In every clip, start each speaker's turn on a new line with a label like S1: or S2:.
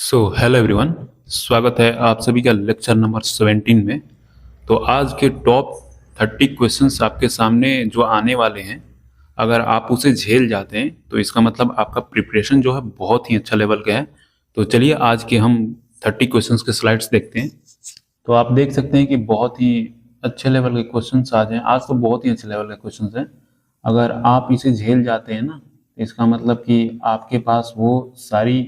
S1: Hello everyone, स्वागत है आप सभी का लेक्चर नंबर 17 में। तो आज के टॉप 30 क्वेश्चंस आपके सामने जो आने वाले हैं, अगर आप उसे झेल जाते हैं तो इसका मतलब आपका प्रिपरेशन जो है बहुत ही अच्छा लेवल का है। तो चलिए आज के हम 30 क्वेश्चंस के स्लाइड्स देखते हैं। तो आप देख सकते हैं कि बहुत ही अच्छे लेवल के क्वेश्चंस आज हैं। आज तो बहुत ही अच्छे लेवल के क्वेश्चंस हैं। अगर आप इसे झेल जाते हैं ना, तो इसका मतलब कि आपके पास वो सारी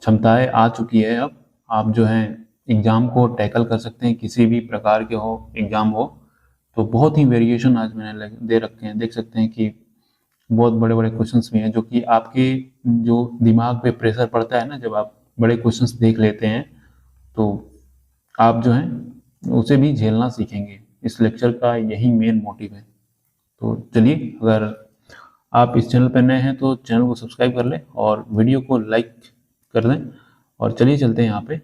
S1: क्षमताएं आ चुकी है। अब आप जो है एग्ज़ाम को टैकल कर सकते हैं, किसी भी प्रकार के हो एग्ज़ाम हो। तो बहुत ही वेरिएशन आज मैंने दे रखे हैं। देख सकते हैं कि बहुत बड़े बड़े क्वेश्चंस भी हैं जो कि आपके जो दिमाग पे प्रेशर पड़ता है ना, जब आप बड़े क्वेश्चंस देख लेते हैं तो आप जो हैं उसे भी झेलना सीखेंगे। इस लेक्चर का यही मेन मोटिव है। तो चलिए, अगर आप इस चैनल पर नए हैं तो चैनल को सब्सक्राइब कर लें और वीडियो को लाइक कर दें। और चलिए चलते हैं यहाँ पे।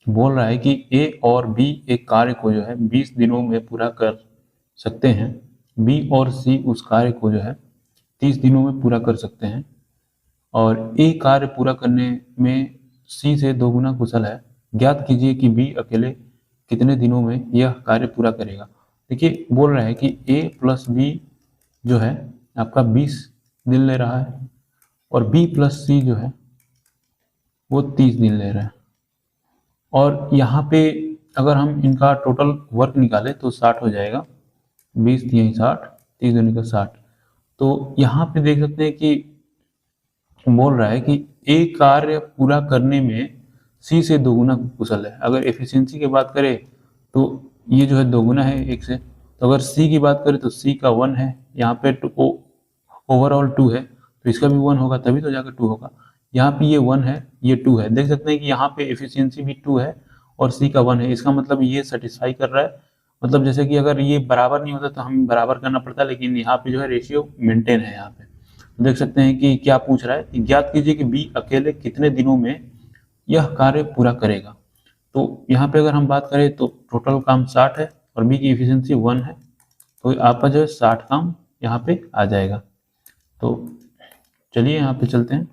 S1: बोल रहा है कि ए और बी एक कार्य को जो है 20 दिनों में पूरा कर सकते हैं। बी और सी उस कार्य को जो है 30 दिनों में पूरा कर सकते हैं और ए कार्य पूरा करने में सी से 2 गुना कुशल है। ज्ञात कीजिए कि बी अकेले कितने दिनों में यह कार्य पूरा करेगा। देखिए, बोल रहा है कि ए प्लस बी जो है आपका 20 दिन ले रहा है और बी प्लस सी जो है वो 30 दिन ले रहा है। और यहाँ पे अगर हम इनका टोटल वर्क निकालें तो 60 हो जाएगा। 20 यही 60, 30 दूनी का 60। तो यहाँ पे देख सकते हैं कि बोल रहा है कि ए कार्य पूरा करने में सी से 2 गुना कुशल है। अगर एफिशिएंसी की बात करें तो ये जो है 2 गुना है एक से। तो अगर सी की बात करें तो सी का 1 है, यहाँ पे ओवरऑल 2 है तो इसका भी 1 होगा, तभी तो जाकर 2 होगा। यहाँ पे ये 1 है, ये 2 है। देख सकते हैं कि यहाँ पे एफिशिएंसी भी 2 है और सी का 1 है। इसका मतलब ये सेटिस्फाई कर रहा है। मतलब जैसे कि अगर ये बराबर नहीं होता तो हमें बराबर करना पड़ता, लेकिन यहाँ पे जो है रेशियो मेंटेन है। यहाँ पे देख सकते हैं कि क्या पूछ रहा है कि ज्ञात कीजिए कि बी अकेले कितने दिनों में यह कार्य पूरा करेगा। तो यहाँ पे अगर हम बात करें तो टोटल काम 60 है और बी की एफिशिएंसी 1 है, तो आपका जो है 60 काम यहाँ पे आ जाएगा। तो चलिए यहाँ पे चलते हैं।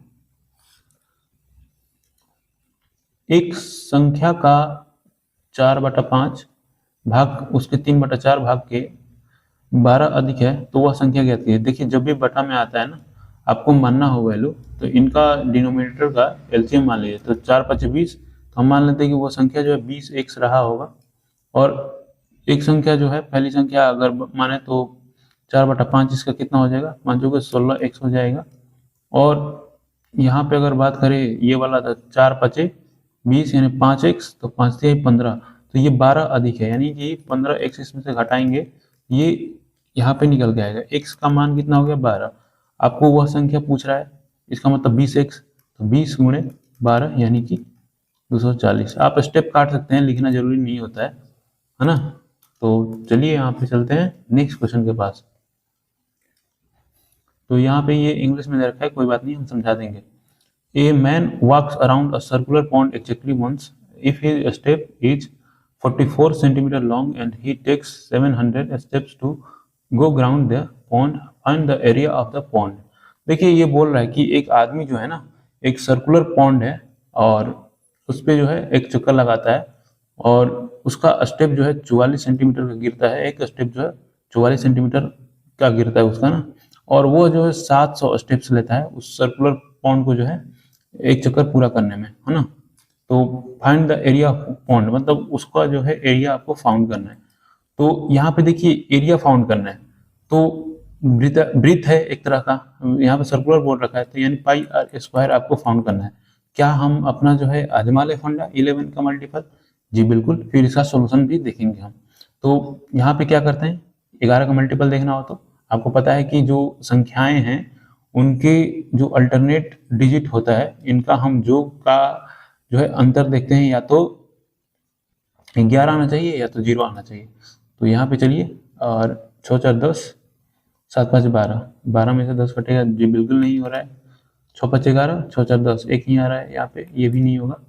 S1: एक संख्या का 4/5 भाग उसके 3/4 भाग के 12 अधिक है तो वह संख्या क्या है। देखिए, जब भी बटा में आता है ना, आपको मानना हो वैल्यू, तो इनका डिनोमिनेटर का एलसीएम मान लीजिए। तो 4 5 20, तो हम मान लेते हैं कि वो संख्या जो है 20 एक्स रहा होगा। और एक संख्या जो है, पहली संख्या अगर माने तो 4/5 इसका कितना हो जाएगा, 5 के 16 एक्स हो जाएगा। और यहाँ पे अगर बात करें, ये वाला था 4 5 20 यानी 5 एक्स, तो 5 3 15, तो ये 12 अधिक है, यानी कि 15 एक्स इसमें से घटाएंगे, ये यहाँ पे निकल के आएगा। एक्स का मान कितना हो गया, 12। आपको वह संख्या पूछ रहा है, इसका मतलब 20 एक्स, तो 20 गुणे 12 यानी कि 240। आप स्टेप काट सकते हैं, लिखना जरूरी नहीं होता है ना। तो चलिए यहाँ पे चलते हैं नेक्स्ट क्वेश्चन के पास। तो यहाँ पे ये इंग्लिश में दे रखा है, कोई बात नहीं, हम समझा देंगे। A man walks around a circular pond exactly once if his step is 44 centimeter long and he takes 700 steps to go around the pond. Find the area of the pond. देखिए, ये बोल रहा है कि एक आदमी जो है ना, एक सर्कुलर पॉन्ड है और उस पर जो है एक चक्कर लगाता है और उसका स्टेप जो है 44 सेंटीमीटर का गिरता है। एक स्टेप जो है 44 सेंटीमीटर का गिरता है उसका ना, और वो जो है 700 स्टेप्स लेता है उस सर्कुलर पॉन्ड को जो है एक चक्कर पूरा करने में, है ना। तो find the area of pond, मतलब उसका जो है एरिया आपको फाउंड करना है। तो यहाँ पे देखिए, एरिया फाउंड करना है तो ब्रीथ है एक तरह का, यहाँ पे सर्कुलर बोर्ड रखा है, तो यानी पाई आर स्क्वायर आपको फाउंड करना है। क्या हम अपना जो है आजमा ले फंडा 11 का मल्टीपल? जी बिल्कुल, फिर इसका सोल्यूशन भी देखेंगे हम। तो यहाँ पे क्या करते हैं, 11 का मल्टीपल देखना हो तो आपको पता है कि जो संख्याएं हैं उनके जो अल्टरनेट डिजिट होता है, इनका हम जो का जो है अंतर देखते हैं, या तो 11 आना चाहिए या तो 0 आना चाहिए। तो यहाँ पे चलिए, और 6 4 10, 7 5 12, 12 में से 10 कटेगा, जी बिल्कुल नहीं हो रहा है। 6 5 11, 6 4 10, एक ही आ रहा है यहाँ पे, ये भी नहीं होगा।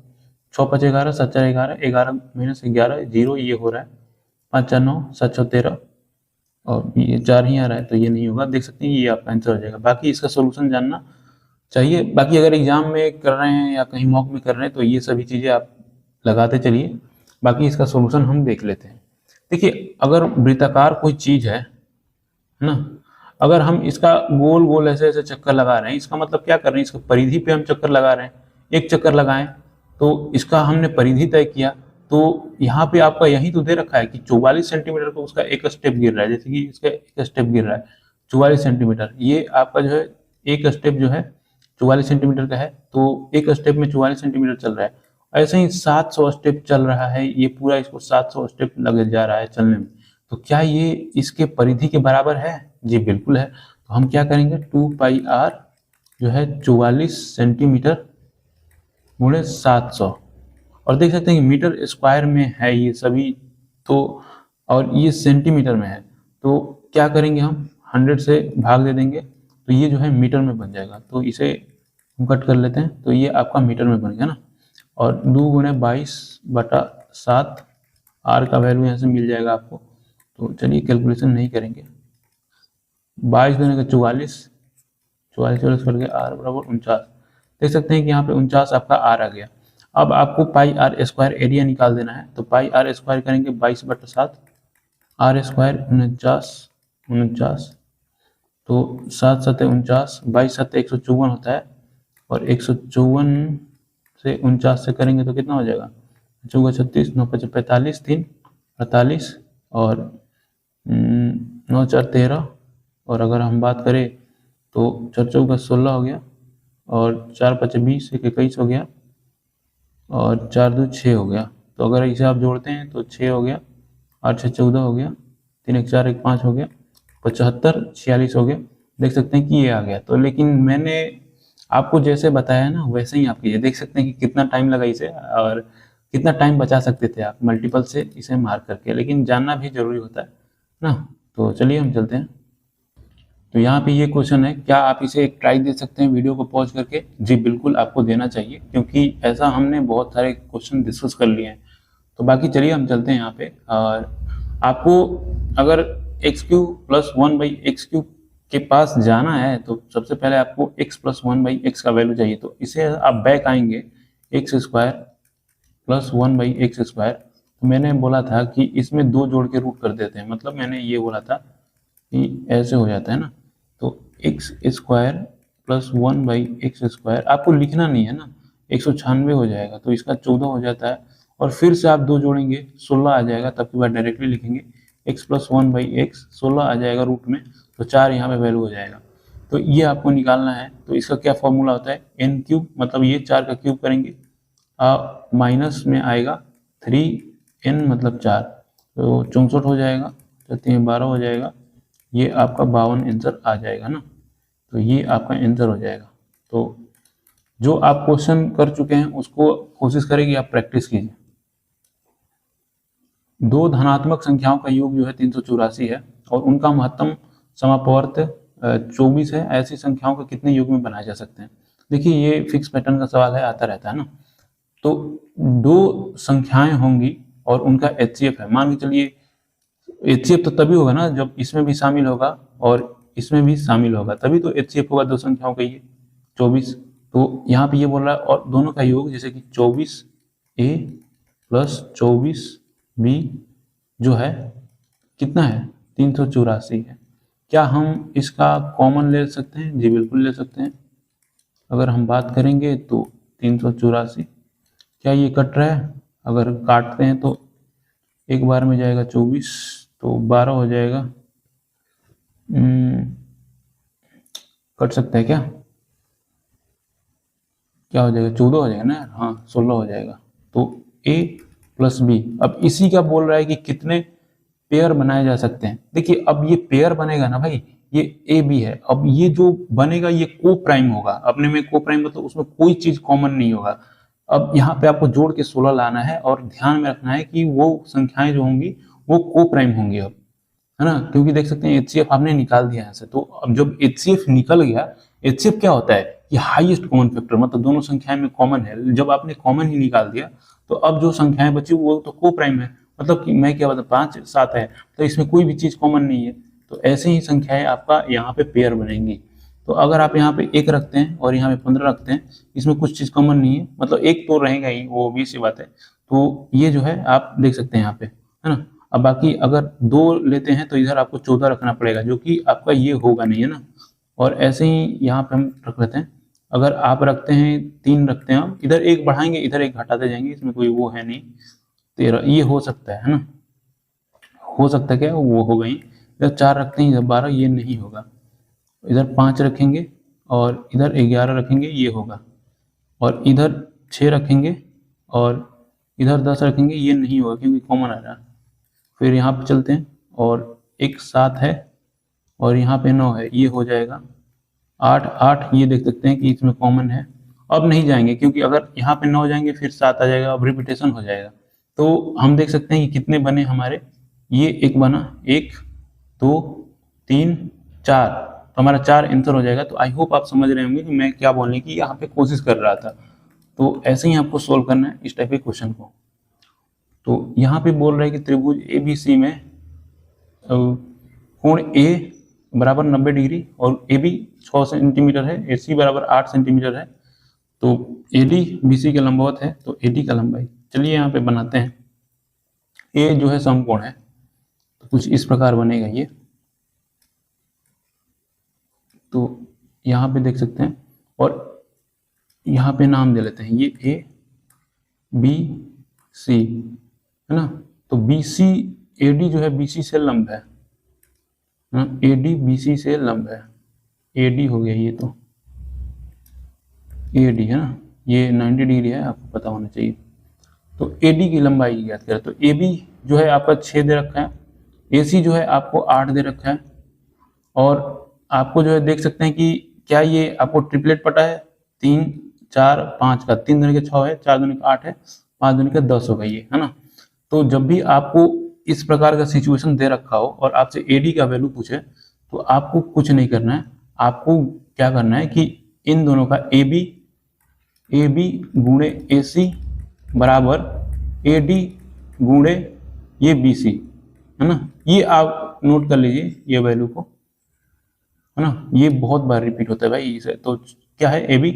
S1: 6 5 11, 7 4 11, 11 में से 11 0, ये हो रहा है। 5 4 9, 7 6 13, और ये 4 ही आ रहा है, तो ये नहीं होगा। देख सकते हैं ये आपका आंसर हो जाएगा। बाकी इसका सोल्यूशन जानना चाहिए। बाकी अगर एग्जाम में कर रहे हैं या कहीं मॉक में कर रहे हैं तो ये सभी चीज़ें आप लगाते चलिए। बाकी इसका सोल्यूशन हम देख लेते हैं। देखिए, अगर वृत्ताकार कोई चीज़ है ना, अगर हम इसका गोल गोल ऐसे ऐसे चक्कर लगा रहे हैं, इसका मतलब क्या कर रहे हैं, इसका परिधि पे हम चक्कर लगा रहे हैं। एक चक्कर लगाएं तो इसका हमने परिधि तय किया, तो यहाँ पे आपका यही तो दे रखा है कि 44 सेंटीमीटर का उसका एक स्टेप गिर रहा है, जैसे कि इसका एक स्टेप गिर रहा है 44 सेंटीमीटर। ये आपका जो है एक स्टेप जो है 44 सेंटीमीटर का है, तो एक स्टेप में 44 सेंटीमीटर चल रहा है। ऐसे ही 700 स्टेप चल रहा है, ये पूरा इसको 700 स्टेप लग जा रहा है चलने में। तो क्या ये इसके परिधि के बराबर है? जी बिल्कुल है। तो हम क्या करेंगे, 2πr जो है 44 सेंटीमीटर गुणे 700, और देख सकते हैं कि मीटर स्क्वायर में है ये सभी, तो और ये सेंटीमीटर में है, तो क्या करेंगे हम 100 से भाग दे देंगे, तो ये जो है मीटर में बन जाएगा। तो इसे हम कट कर लेते हैं, तो ये आपका मीटर में बन गया ना। और 2 गुणे 22/7 आर का वैल्यू यहाँ से मिल जाएगा आपको। तो चलिए कैलकुलेशन नहीं करेंगे, 22 दूनी का 44, 44 करके आर बराबर 49। देख सकते हैं कि यहाँ पे 49 आपका आर आ गया। अब आपको पाई आर स्क्वायर एरिया निकाल देना है, तो पाई आर स्क्वायर करेंगे 22/7, आर स्क्वायर 49, तो 7 7 49, 22 7 154 होता है, और 154 से 49 से करेंगे तो कितना हो जाएगा, 4 36, 9 5 45, 3 48, और 9 4 13, और अगर हम बात करें तो 4 4 16 हो गया, और 4 5 20, 1 21 हो गया, और 4 2 6 हो गया। तो अगर इसे आप जोड़ते हैं तो 6 हो गया, 8 6 14 हो गया, 3 1 4 1 5 हो गया, 75 46 हो गया। देख सकते हैं कि ये आ गया। तो लेकिन मैंने आपको जैसे बताया ना वैसे ही आप कीजिए। देख सकते हैं कि कितना टाइम लगा इसे, और कितना टाइम बचा सकते थे आप मल्टीपल से इसे मार्क करके, लेकिन जानना भी जरूरी होता है ना। तो चलिए हम चलते हैं। तो यहाँ पे ये क्वेश्चन है, क्या आप इसे एक ट्राई दे सकते हैं वीडियो को पॉज करके? जी बिल्कुल आपको देना चाहिए, क्योंकि ऐसा हमने बहुत सारे क्वेश्चन डिस्कस कर लिए हैं। तो बाकी चलिए हम चलते हैं यहाँ पे। और आपको अगर x³ + 1/x³ के पास जाना है तो सबसे पहले आपको x + 1/x का वैल्यू चाहिए। तो इसे आप बैक आएंगे, x² + 1/x²। तो मैंने बोला था कि इसमें 2 जोड़ के रूट कर देते हैं, मतलब मैंने ये बोला था कि ऐसे हो जाता है ना। तो x² + 1/x², आपको लिखना नहीं है ना, 196 हो जाएगा, तो इसका 14 हो जाता है। और फिर से आप 2 जोड़ेंगे 16 आ जाएगा, तब के बाद डायरेक्टली लिखेंगे x + 1/x, 16 आ जाएगा रूट में, तो 4 यहाँ पे वैल्यू हो जाएगा। तो ये आपको निकालना है। तो इसका क्या फॉर्मूला होता है, n³ मतलब ये 4 का क्यूब करेंगे, माइनस में आएगा 3n मतलब 4, तो 64 हो जाएगा, तो 3 12 हो जाएगा, ये आपका 52 आंसर आ जाएगा ना। तो ये आपका आंसर हो जाएगा। तो जो आप क्वेश्चन कर चुके हैं उसको कोशिश करें कि आप प्रैक्टिस कीजिए। 2 धनात्मक संख्याओं का योग जो है 384 है, और उनका महत्तम समापवर्त 24 है। ऐसी संख्याओं को कितने योग में बनाया जा सकते हैं? देखिए ये फिक्स पैटर्न का सवाल है, आता रहता है ना। तो 2 संख्याएं होंगी और उनका HCF है। मान के चलिए HCF तो तभी होगा ना जब इसमें भी शामिल होगा और इसमें भी शामिल होगा, तभी तो HCF होगा 2 संख्याओं का ये 24। तो यहाँ पे ये बोल रहा है, और दोनों का योग जैसे कि 24A + 24B जो है कितना है, 384 है। क्या हम इसका कॉमन ले सकते हैं? जी बिल्कुल ले सकते हैं। अगर हम बात करेंगे तो 384, क्या ये कट रहा है? अगर काटते हैं तो एक बार में जाएगा 24, तो 12 हो जाएगा। कट सकता है क्या? क्या हो जाएगा, 14 हो जाएगा ना, हाँ 16 हो जाएगा। तो A + B, अब इसी का बोल रहा है कि कितने पेयर बनाए जा सकते हैं। देखिए अब ये पेयर बनेगा ना भाई, ये AB है, अब ये जो बनेगा ये को प्राइम होगा। अपने में को प्राइम मतलब उसमें कोई चीज कॉमन नहीं होगा। अब यहाँ पे आपको जोड़ के 16 लाना है, और ध्यान में रखना है कि वो संख्याएं जो होंगी वो को प्राइम होंगी अब, है ना, क्योंकि देख सकते हैं HCF आपने निकाल दिया यहाँ से। तो अब जब HCF निकल गया, HCF क्या होता है कि हाईएस्ट कॉमन फैक्टर, मतलब दोनों संख्याएं में कॉमन है। जब आपने कॉमन ही निकाल दिया तो अब जो संख्याएं बची वो तो को प्राइम है, मतलब कि मैं क्या बता 5 7 है, तो इसमें कोई भी चीज कॉमन नहीं है। तो ऐसे ही संख्याएं आपका यहाँ पे पेयर बनेंगी। तो अगर आप यहाँ पे 1 रखते हैं और यहाँ पे 15 रखते हैं, इसमें कुछ चीज़ कॉमन नहीं है, मतलब 1 तो रहेगा ही, वो ऑब्वियस सी बात है। तो ये जो है आप देख सकते हैं यहाँ पे, है ना? अब बाकी अगर 2 लेते हैं तो इधर आपको 14 रखना पड़ेगा, जो कि आपका ये होगा नहीं, है ना? और ऐसे ही यहाँ पे हम रख लेते हैं, अगर आप रखते हैं 3 रखते हैं, आप इधर 1 बढ़ाएंगे, इधर 1 घटाते जाएंगे, इसमें कोई वो है नहीं। 13 ये हो सकता है ना? हो सकता है क्या, वो हो गई। इधर 4 रखते हैं, इधर 12, ये नहीं होगा। इधर 5 रखेंगे और इधर 11 रखेंगे, ये होगा। और इधर 6 रखेंगे और इधर 10 रखेंगे, ये नहीं होगा क्योंकि कॉमन आ रहा है। फिर यहाँ पे चलते हैं और एक 7 है और यहाँ पे 9 है, ये हो जाएगा। 8 ये देख सकते हैं कि इसमें कॉमन है। अब नहीं जाएंगे क्योंकि अगर यहाँ पे 9 जाएंगे फिर 7 आ जाएगा, अब रिपीटेशन हो जाएगा। तो हम देख सकते हैं कि कितने बने हमारे, ये एक बना, 1 2 3 4, तो हमारा 4 आंसर हो जाएगा। तो आई होप आप समझ रहे होंगे कि मैं क्या बोलने की यहाँ पे कोशिश कर रहा था। तो ऐसे ही आपको सोल्व करना है इस टाइप के क्वेश्चन को। तो यहाँ पे बोल रहे हैं कि त्रिभुज ABC में कोण A बराबर 90 डिग्री और AB 6 सेंटीमीटर है, AC बराबर 8 सेंटीमीटर है। तो AD BC के लंबवत है, तो AD का लंबाई, चलिए यहाँ पे बनाते हैं। A जो है समकोण है, तो कुछ इस प्रकार बनेगा ये। तो यहाँ पे देख सकते हैं और यहाँ पे नाम दे लेते हैं, ये ABC है ना? तो BC AD जो है BC से लंब है, AD BC से लंब है, AD हो गया ये, तो AD है ना, ये 90 डिग्री है, आपको पता होना चाहिए। तो AD की लंबाई ज्ञात करें, तो AB जो है आपका 6 दे रखा है, AC जो है आपको 8 दे रखा है, और आपको जो है देख सकते हैं कि क्या ये आपको ट्रिपलेट पता है, 3 4 5 का, 3 दूनी के 6 है, 4 दूनी का 8 है, 5 दूनी का 10 होगा ये, है ना? तो जब भी आपको इस प्रकार का सिचुएशन दे रखा हो और आपसे AD का वैल्यू पूछे, तो आपको कुछ नहीं करना है, आपको क्या करना है कि इन दोनों का AB गुणे AC बराबर AD गुणे ये BC, है ना? ये आप नोट कर लीजिए ये वैल्यू को, है ना? ये बहुत बार रिपीट होता है भाई इसे। तो क्या है, AB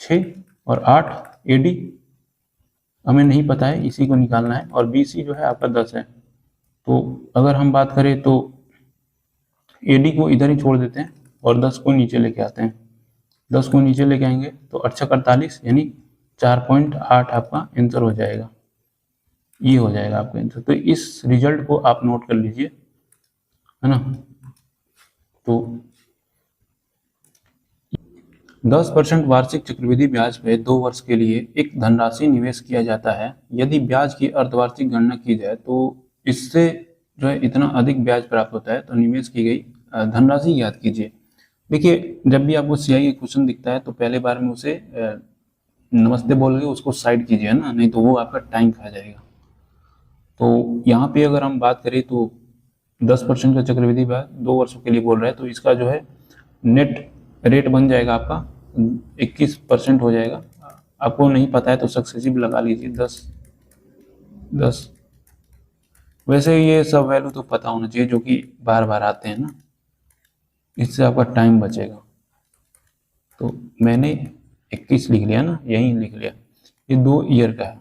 S1: 6 और 8, AD हमें नहीं पता है, इसी को निकालना है, और BC जो है आपका 10 है। तो अगर हम बात करें तो AD को इधर ही छोड़ देते हैं और 10 को नीचे लेके आते हैं। 10 को नीचे लेके आएंगे तो 8 48, यानी 4.8 आपका आंसर हो जाएगा, ये हो जाएगा आपका आंसर। तो इस रिजल्ट को आप नोट कर लीजिए, है ना? तो 10% वार्षिक चक्रवृद्धि ब्याज पे 2 वर्ष के लिए एक धनराशि निवेश किया जाता है। यदि ब्याज की अर्धवार्षिक गणना की जाए तो इससे जो है इतना अधिक ब्याज प्राप्त होता है, तो निवेश की गई धनराशि याद कीजिए। देखिए, जब भी आपको CI का क्वेश्चन दिखता है तो पहले बार में उसे नमस्ते बोल के उसको साइड कीजिए ना, नहीं तो वो आपका टाइम खा जाएगा। तो यहाँ पे अगर हम बात करें तो 10% का चक्रवृद्धि ब्याज 2 वर्षों के लिए बोल रहा है, तो इसका जो है नेट रेट बन जाएगा आपका 21% हो जाएगा। आपको नहीं पता है तो सक्सेसिव लगा लीजिए, 10। वैसे ये सब वैल्यू तो पता होना चाहिए जो कि बार बार आते हैं ना, इससे आपका टाइम बचेगा। तो मैंने 21 लिख लिया ना, यहीं लिख लिया, ये 2 ईयर का है।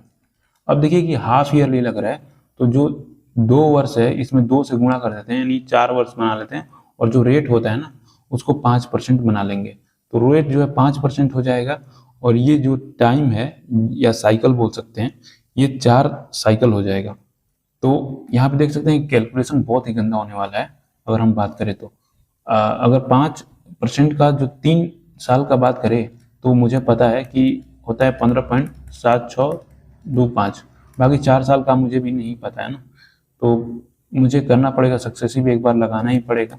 S1: अब देखिए कि हाफ ईयरली लग रहा है, तो जो 2 वर्ष है इसमें 2 से गुणा कर देते हैं, यानी 4 वर्ष बना लेते हैं, और जो रेट होता है ना उसको 5% बना लेंगे, तो रेट जो है 5% हो जाएगा। और ये जो टाइम है या साइकिल बोल सकते हैं, ये 4 साइकिल हो जाएगा। तो यहाँ पे देख सकते हैं कैलकुलेशन बहुत ही गंदा होने वाला है। अगर हम बात करें तो अगर 5% का जो 3 साल का बात करें तो मुझे पता है कि होता है 15.7625, बाकी 4 साल का मुझे भी नहीं पता है ना, तो मुझे करना पड़ेगा, सक्सेसिव एक बार लगाना ही पड़ेगा।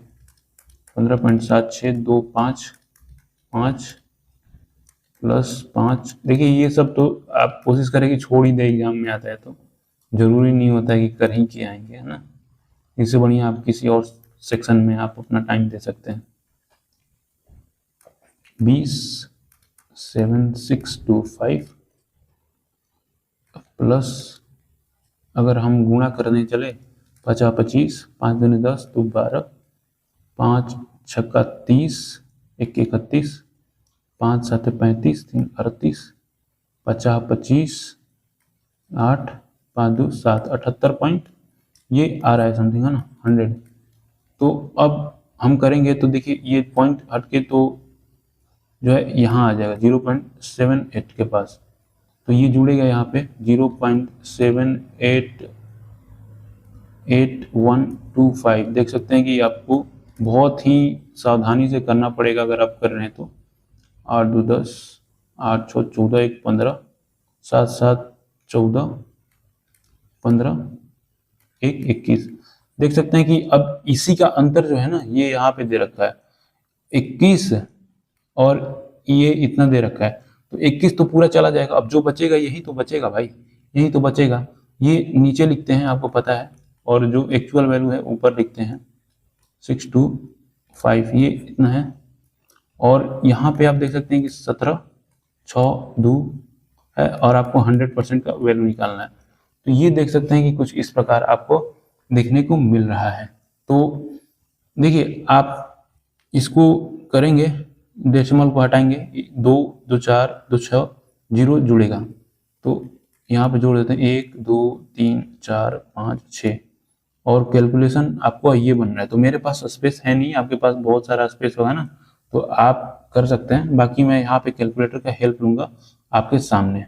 S1: 15.7625 प्लस 5, देखिए ये सब तो आप कोशिश करें कि छोड़ ही दे, एग्जाम में आता है तो जरूरी नहीं होता है कि कर ही के आएंगे, है ना? इससे बढ़िया आप किसी और सेक्शन में आप अपना टाइम दे सकते हैं। 20.7625 प्लस, अगर हम गुणा करने चले 50 25, 5 दूनी 10 तो 12, 5 छक्का 30, एक 31, 5 7 35, 3 38, 50 25, 8 5 2 7, 78 पॉइंट ये आ रहा है समथिंग, है ना, 100। तो अब हम करेंगे तो देखिए ये पॉइंट हटके तो जो है यहाँ आ जाएगा 0.78 के पास, तो ये जुड़ेगा यहाँ पे 0.788125। देख सकते हैं कि आपको बहुत ही सावधानी से करना पड़ेगा अगर आप कर रहे हैं तो। 8 2 10, 8 6 14, 1 15, 7 7 14, 15, 1 21। देख सकते हैं कि अब इसी का अंतर जो है ना, ये यहाँ पे दे रखा है 21 और ये इतना दे रखा है, तो 21 तो पूरा चला जाएगा। अब जो बचेगा यही तो बचेगा भाई, यही तो बचेगा। ये नीचे लिखते हैं, आपको पता है, और जो एक्चुअल वैल्यू है ऊपर लिखते हैं 625, ये इतना है। और यहाँ पे आप देख सकते हैं कि 17 6 2 है और आपको 100% का वैल्यू निकालना है। तो ये देख सकते हैं कि कुछ इस प्रकार आपको देखने को मिल रहा है। तो देखिए आप इसको करेंगे, डेसिमल को हटाएंगे, 2 2 4 2 6, 0 जुड़ेगा, तो यहाँ पे जोड़ देते हैं 1 2 3 4 5 6, और कैलकुलेशन आपको ये बन रहा है। तो मेरे पास स्पेस है नहीं, आपके पास बहुत सारा स्पेस होगा ना, तो आप कर सकते हैं। बाकी मैं यहाँ पे कैलकुलेटर का हेल्प लूँगा आपके सामने।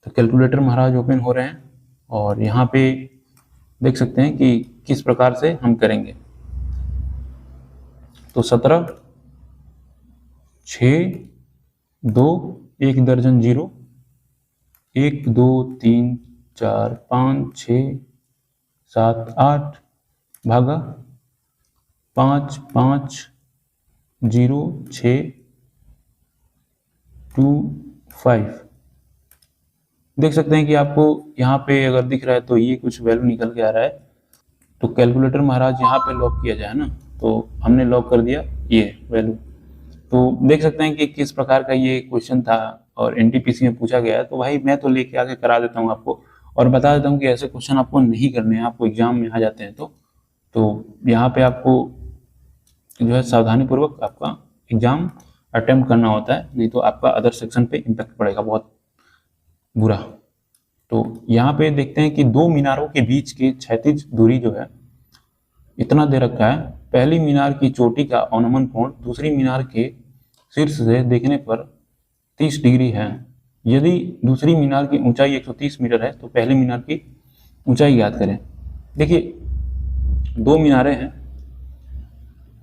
S1: तो कैलकुलेटर महाराज ओपन हो रहे हैं और यहाँ पे देख सकते हैं कि किस प्रकार से हम करेंगे। तो 17 6 2 1 दर्जन 0, 1 2 3 4 5 6 7 8 भागा 5 5 0 6 2 5। देख सकते हैं कि आपको यहाँ पे अगर दिख रहा है तो ये कुछ वैल्यू निकल के आ रहा है। तो कैलकुलेटर महाराज यहाँ पे लॉक किया जाए ना, तो हमने लॉक कर दिया ये वैल्यू। तो देख सकते हैं कि किस प्रकार का ये क्वेश्चन था और एनटीपीसी में पूछा गया है। तो भाई मैं तो लेके आके करा देता हूँ आपको, और बता देता हूँ कि ऐसे क्वेश्चन आपको नहीं करने हैं, आपको एग्जाम में आ जाते हैं। तो यहाँ पे आपको जो है सावधानी पूर्वक आपका एग्जाम अटेम्प्ट करना होता है, नहीं तो आपका अदर सेक्शन पे इम्पैक्ट पड़ेगा बहुत बुरा। तो यहाँ पे देखते हैं कि दो मीनारों के बीच की क्षैतिज दूरी जो है इतना दे रखा है। पहली मीनार की चोटी का अवनमन कोण दूसरी मीनार के शीर्ष से देखने पर 30 डिग्री है। यदि दूसरी मीनार की ऊंचाई 130 मीटर है तो पहली मीनार की ऊंचाई ज्ञात करें। देखिए दो मीनारें हैं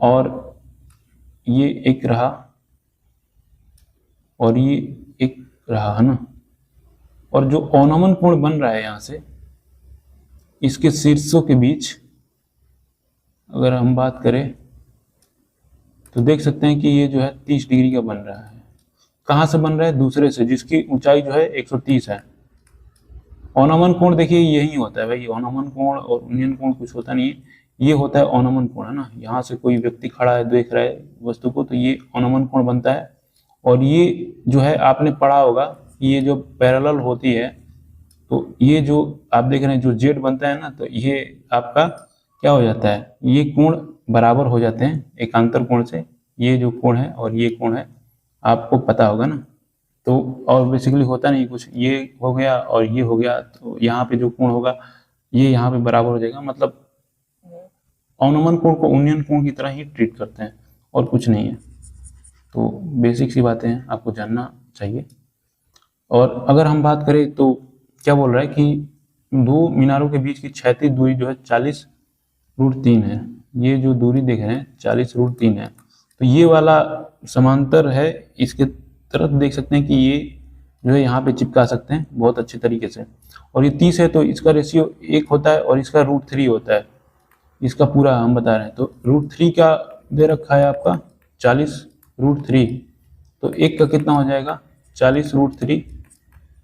S1: और ये एक रहा और ये एक रहा, है ना, और जो अवनमन कोण बन रहा है यहाँ से इसके शीर्षों के बीच अगर हम बात करें तो देख सकते हैं कि ये जो है 30 डिग्री का बन रहा है। कहाँ से बन रहा है? दूसरे से, जिसकी ऊंचाई जो है 130 है। अवनमन कोण देखिए यही होता है भाई, अवनमन कोण और उन्नयन कोण कुछ होता नहीं है, ये होता है अवनमन कोण, है ना। यहाँ से कोई व्यक्ति खड़ा है, देख रहा है वस्तु को, तो ये अवनमन कोण बनता है। और ये जो है आपने पढ़ा होगा, ये जो पैरेलल होती है, तो ये जो आप देख रहे हैं जो जेड बनता है ना, तो ये आपका क्या हो जाता है, ये कोण बराबर हो जाते हैं एकांतर कोण से। ये जो कोण है और ये कोण है, आपको पता होगा ना। तो और बेसिकली होता नहीं कुछ, ये हो गया और ये हो गया, तो यहाँ पे जो कोण होगा ये यहाँ पे बराबर हो जाएगा। मतलब अवनमन कोण को उन्नयन कोण की तरह ही ट्रीट करते हैं और कुछ नहीं है। तो बेसिक सी बातें हैं, आपको जानना चाहिए। और अगर हम बात करें तो क्या बोल रहा है कि दो मीनारों के बीच की क्षैतिज दूरी जो है 40√3 है। ये जो दूरी देख रहे हैं 40√3 है, तो ये वाला समांतर है, इसके तरफ देख सकते हैं कि ये जो है यहाँ पे चिपका सकते हैं बहुत अच्छे तरीके से। और ये 30 है तो इसका रेशियो 1 होता है और इसका √3 होता है, इसका पूरा हम बता रहे हैं। तो √3 का दे रखा है आपका 40√3, तो 1 का कितना हो जाएगा 40√3,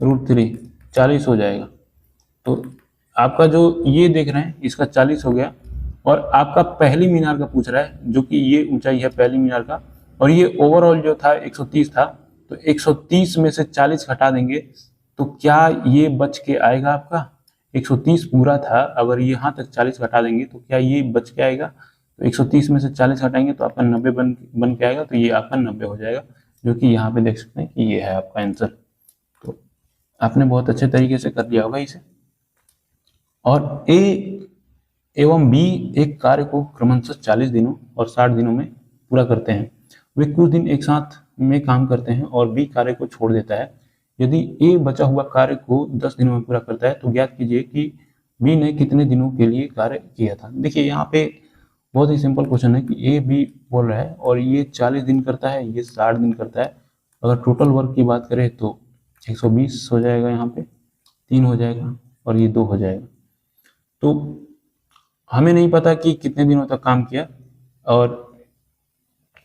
S1: √3 40 हो जाएगा। तो आपका जो ये देख रहे हैं इसका 40 हो गया, और आपका पहली मीनार का पूछ रहा है जो कि ये ऊंचाई है पहली मीनार का, और ये ओवरऑल जो था 130 था, तो 130 में से 40 घटा देंगे तो क्या ये बच के आएगा आपका 130 पूरा था, अगर यहाँ तक 40 घटा देंगे तो क्या ये बच के आएगा, तो 130 में से 40 हटाएंगे तो आपका 90 बन के आएगा, तो ये आपका 90 हो जाएगा, जो कि यहाँ पे देख सकते हैं कि ये है आपका आंसर। तो आपने बहुत अच्छे तरीके से कर लिया होगा इसे। और ए एवं बी एक कार्य को क्रमशः 40 दिनों और 60 दिनों में पूरा करते हैं। वे कुछ दिन एक साथ में काम करते हैं और बी कार्य को छोड़ देता है। यदि ए बचा हुआ कार्य को 10 दिनों में पूरा करता है तो ज्ञात कीजिए कि बी ने कितने दिनों के लिए कार्य किया था। देखिए यहाँ पे बहुत ही सिंपल क्वेश्चन है कि ए बी बोल रहा है और ये 40 दिन करता है, ये 60 दिन करता है। अगर टोटल वर्क की बात करें तो 120 हो जाएगा, यहाँ पे 3 हो जाएगा और ये 2 हो जाएगा। तो हमें नहीं पता कि कितने दिनों तक काम किया और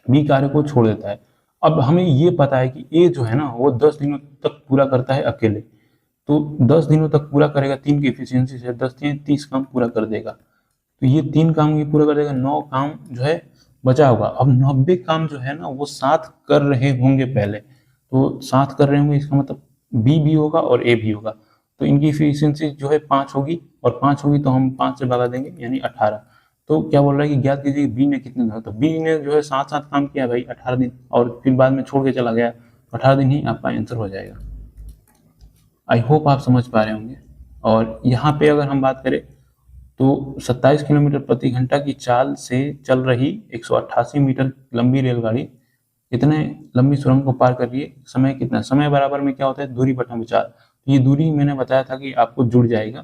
S1: बी कार्य को छोड़ देता है। अब हमें ये पता है कि ए जो है ना वो 10 दिनों तक पूरा करता है अकेले, तो 10 दिनों तक पूरा करेगा, 3 की एफिशिएंसी से 10 3 30 काम पूरा कर देगा। तो ये 3 काम ये पूरा कर देगा, 9 काम जो है बचा होगा। अब 90 काम जो है ना वो साथ कर रहे होंगे पहले, तो साथ कर रहे होंगे, इसका मतलब बी भी होगा और ए भी होगा। तो इनकी एफिशिएंसी जो है 5 होगी और 5 होगी तो हम 5 से भगा देंगे यानी 18। तो क्या बोल रहा है कि ज्ञात कीजिए बी ने कितने दिन, तो बी ने जो है साथ साथ काम किया भाई 18 दिन और फिर बाद में छोड़ के चला गया, 18 दिन ही आपका आंसर हो जाएगा। आई होप आप समझ पा रहे होंगे। और यहाँ पे अगर हम बात करें तो 27 किलोमीटर प्रति घंटा की चाल से चल रही 188 मीटर लंबी रेलगाड़ी इतने लंबी सुरंग को पार कर रही है, समय कितना, समय बराबर में क्या होता है दूरी बटा विचार। ये दूरी मैंने बताया था कि आपको जुड़ जाएगा,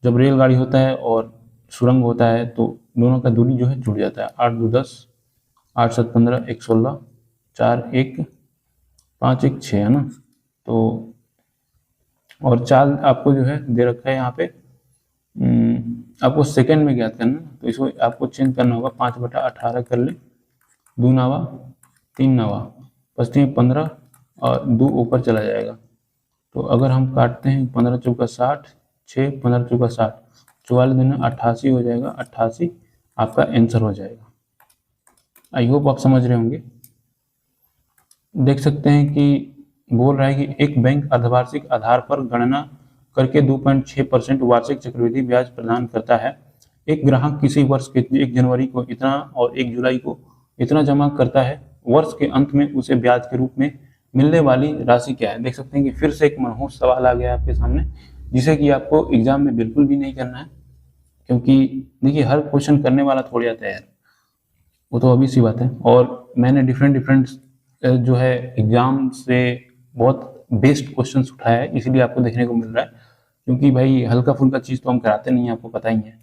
S1: जब रेलगाड़ी होता है और सुरंग होता है तो दोनों का दूरी जो है जुड़ जाता है। 8 2 10, 8 7 15, 1 16, 4 1 5 1 6 है ना। तो और चाल आपको जो है दे रखा है यहाँ पे, आपको सेकंड में ज्ञात करना, तो इसको आपको चेंज करना होगा। 5/18 कर ले, 2 नावा 3 नावा, 25 15 और 2 ऊपर चला जाएगा। तो अगर हम काटते हैं 15 चौका 60, 6 15 चौका 60, 44 दूना 88 हो जाएगा, 88 आपका आंसर हो जाएगा। आई होप आप समझ रहे होंगे। देख सकते हैं कि बोल रहा है कि एक बैंक अर्धवार्षिक आधार पर गणना करके 2.6% वार्षिक चक्रवृद्धि ब्याज प्रदान करता है। एक ग्राहक किसी वर्ष के 1 जनवरी को इतना और 1 जुलाई को इतना जमा करता है, वर्ष के अंत में उसे ब्याज के रूप में मिलने वाली राशि क्या है। देख सकते हैं कि फिर से एक मनहूस सवाल आ गया आपके सामने, जिसे कि आपको एग्जाम में बिल्कुल भी नहीं करना है, क्योंकि देखिए हर क्वेश्चन करने वाला थोड़ी आता है यार, वो तो अभी सी बात है। और मैंने डिफरेंट जो है एग्जाम से बहुत बेस्ट क्वेश्चन उठाया है, इसीलिए आपको देखने को मिल रहा है, क्योंकि भाई हल्का फुल्का चीज़ तो हम कराते नहीं है, आपको पता ही है।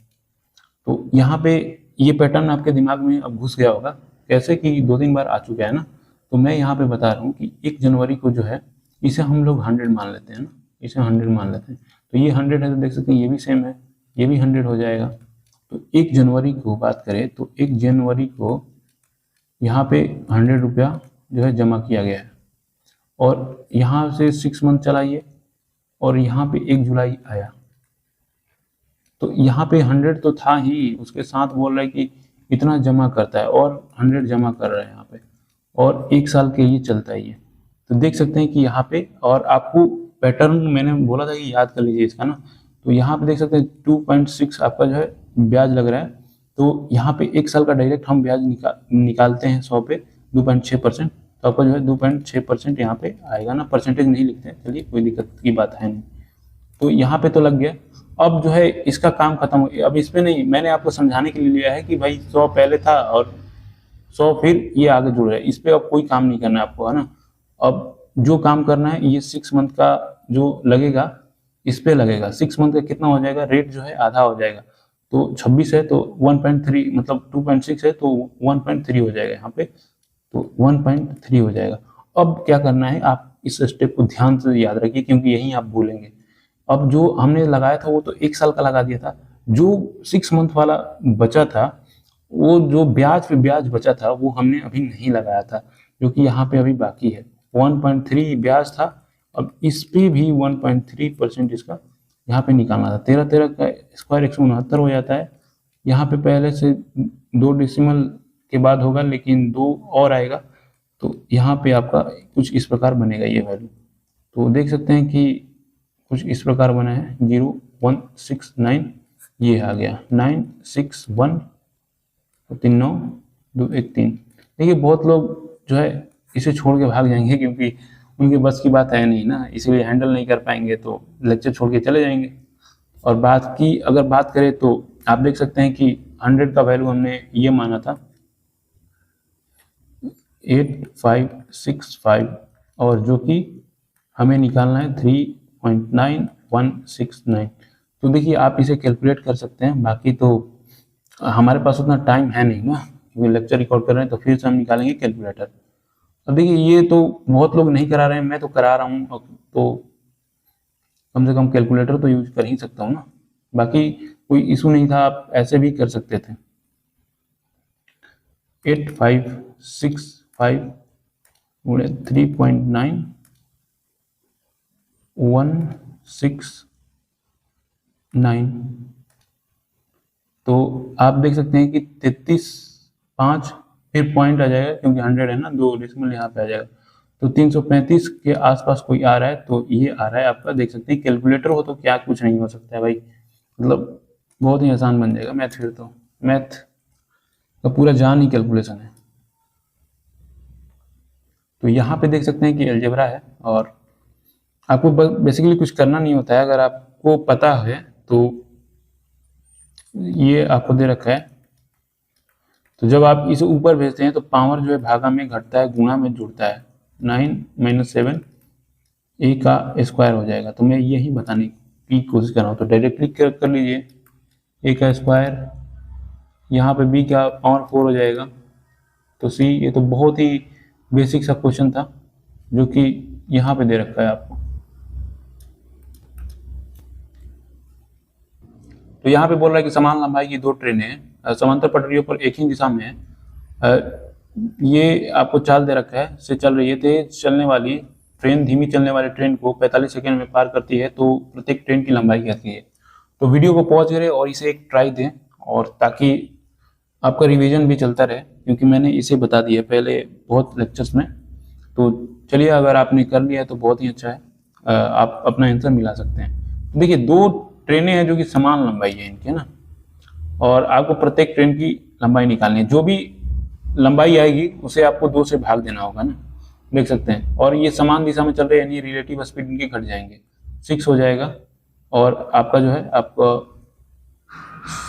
S1: तो यहाँ पे ये पैटर्न आपके दिमाग में अब घुस गया होगा, कैसे कि 2-3 बार आ चुका है ना। तो मैं यहाँ पे बता रहा हूँ कि 1 जनवरी को जो है इसे हम लोग 100 मान लेते हैं ना, इसे 100 मान लेते हैं। तो ये 100 है, तो देख सकते हैं ये भी सेम है, ये भी 100 हो जाएगा। तो 1 जनवरी को बात करें तो 1 जनवरी को यहाँ पे 100 रुपया जो है जमा किया गया है, और यहाँ से 6 मंथ चलाइए और यहाँ पे 1 जुलाई आया, तो यहाँ पे 100 तो था ही, उसके साथ बोल रहा है कि इतना जमा करता है और 100 जमा कर रहा है यहाँ पे, और 1 साल के लिए चलता है ये। तो देख सकते हैं कि यहाँ पे, और आपको पैटर्न मैंने बोला था कि याद कर लीजिए इसका ना। तो यहाँ पे देख सकते हैं 2.6 आपका जो है ब्याज लग रहा है। तो यहाँ पे 1 साल का डायरेक्ट हम ब्याज निकालते हैं 100 पे 2.6%, तो आपका जो है 2.6% यहाँ पे आएगा ना, परसेंटेज नहीं लिखते हैं, चलिए कोई दिक्कत की बात है नहीं। तो यहाँ पे तो लग गया। अब जो है इसका काम खत्म हो गया, अब इस पे नहीं, मैंने आपको समझाने के लिए लिया है कि भाई 100 पहले था और 100 फिर ये आगे जुड़ रहा है, इस पे अब कोई काम नहीं करना है आपको, है ना। अब जो काम करना है ये 6 मंथ का जो लगेगा इस पे लगेगा। 6 मंथ का कितना हो जाएगा, रेट जो है आधा हो जाएगा। तो 26 है तो 1.3, मतलब 2.6 है तो 1.3 हो जाएगा यहाँ पे, तो 1.3 हो जाएगा। अब क्या करना है, आप इस स्टेप को ध्यान से याद रखिए, क्योंकि यही आप भूलेंगे। अब जो हमने लगाया था वो तो 1 साल का लगा दिया था, जो 6 मंथ वाला बचा था, वो जो ब्याज पे ब्याज बचा था वो हमने अभी नहीं लगाया था, जो कि यहाँ पे अभी बाकी है। 1.3 ब्याज था, अब इस पे भी 1.3% इसका यहाँ पे निकालना था। 13 का स्क्वायर 169 हो जाता है। यहाँ पे पहले से 2 डेसिमल के बाद होगा, लेकिन 2 और आएगा, तो यहाँ पे आपका कुछ इस प्रकार बनेगा ये वैल्यू। तो देख सकते हैं कि कुछ इस प्रकार बना है 0169, ये आ गया 961 तो 3 9 2 1 3। देखिए बहुत लोग जो है इसे छोड़ के भाग जाएंगे क्योंकि उनके बस की बात है नहीं ना, इसीलिए हैंडल नहीं कर पाएंगे तो लेक्चर छोड़ के चले जाएंगे। और अगर बात करें तो आप देख सकते हैं कि 100 का वैल्यू हमने ये माना था 8565 और जो कि हमें निकालना है 3.9169। तो देखिए आप इसे कैलकुलेट कर सकते हैं, बाकी तो हमारे पास उतना टाइम है नहीं ना, क्योंकि लेक्चर रिकॉर्ड कर रहे हैं तो फिर से हम निकालेंगे कैलकुलेटर। अब देखिए ये तो बहुत लोग नहीं करा रहे हैं, मैं तो करा रहा हूँ, तो कम से कम कैलकुलेटर तो यूज कर ही सकता हूँ ना। बाकी कोई इशू नहीं था, आप ऐसे भी कर सकते थे। 8565 गुणे 3.9169, तो आप देख सकते हैं कि 33.5 फिर पॉइंट आ जाएगा क्योंकि 100 है ना, 2 डेसिमल यहाँ पे आ जाएगा, तो 335 के आसपास कोई आ रहा है, तो ये आ रहा है आपका। देख सकते हैं कैलकुलेटर हो तो क्या कुछ नहीं हो सकता है भाई, मतलब बहुत ही आसान बन जाएगा मैथ। फिर तो मैथ का पूरा जान ही कैलकुलेशन है। तो यहाँ पे देख सकते हैं कि अलजेब्रा है और आपको बेसिकली कुछ करना नहीं होता है, अगर आपको पता है तो ये आपको दे रखा है, तो जब आप इसे ऊपर भेजते हैं तो पावर जो है भागा में घटता है, गुणा में जुड़ता है, 9 - 7 ए का स्क्वायर हो जाएगा। तो मैं यही बताने की कोशिश कर रहा हूँ, तो डायरेक्टली कर लीजिए, ए का स्क्वायर, यहाँ पे बी का पावर 4 हो जाएगा, तो सी। ये तो बहुत ही बेसिक सा क्वेश्चन था जो कि यहाँ पे दे रखा है आपको। तो यहाँ पे बोल रहा है कि समान लंबाई की 2 ट्रेनें समांतर पटरियों पर एक ही दिशा में है, ये आपको चाल दे रखा है, से चल रही है। तेज चलने वाली ट्रेन धीमी चलने वाली ट्रेन को 45 सेकंड में पार करती है, तो प्रत्येक ट्रेन की लंबाई कहती है। तो वीडियो को पॉज करें और इसे एक ट्राई दें, और ताकि आपका रिवीजन भी चलता रहे, क्योंकि मैंने इसे बता दिया पहले बहुत लेक्चर्स में। तो चलिए, अगर आपने कर लिया है तो बहुत ही अच्छा है, आप अपना आंसर मिला सकते हैं। देखिए 2 ट्रेनें हैं जो कि समान लंबाई है इनके ना, और आपको प्रत्येक ट्रेन की लंबाई निकालनी है। जो भी लंबाई आएगी उसे आपको 2 से भाग देना होगा ना, देख सकते हैं। और ये समान दिशा में चल रहे हैं, यानी रिलेटिव स्पीड इनके घट जाएंगे, 6 हो जाएगा और आपका जो है आपका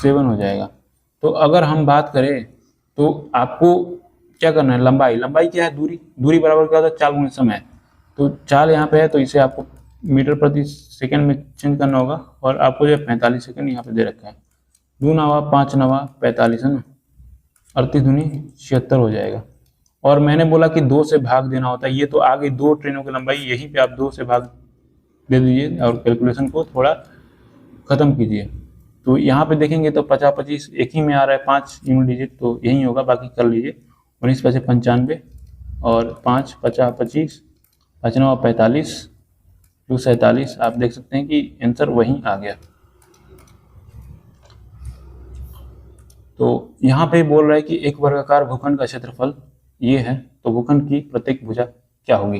S1: 7 हो जाएगा। तो अगर हम बात करें तो आपको क्या करना है, लंबाई क्या है, दूरी बराबर क्या होता है, चाल गुणे समय। तो चाल यहाँ पे है तो इसे आपको मीटर प्रति सेकंड में चेंज करना होगा, और आपको जो है 45 सेकंड यहाँ पे दे रखा है। 2 नवा 5 नवा 45 है ना, 38 दूनी 76 हो जाएगा। और मैंने बोला कि 2 से भाग देना होता है, ये तो आगे 2 ट्रेनों की लंबाई, यहीं पे आप 2 से भाग दे दीजिए और कैलकुलेशन को थोड़ा खत्म कीजिए। तो यहाँ पे देखेंगे तो 50 25 एक ही में आ रहा है, 5 यूनिट डिजिट तो यही होगा, बाकी कर लीजिए। 19 पैसे 95 और 5 50 25 5 9 45 2 47, आप देख सकते हैं कि आंसर वहीं आ गया। तो यहाँ पे बोल रहा है कि एक वर्गाकार भूखंड का क्षेत्रफल ये है, तो भूखंड की प्रत्येक भुजा क्या होगी।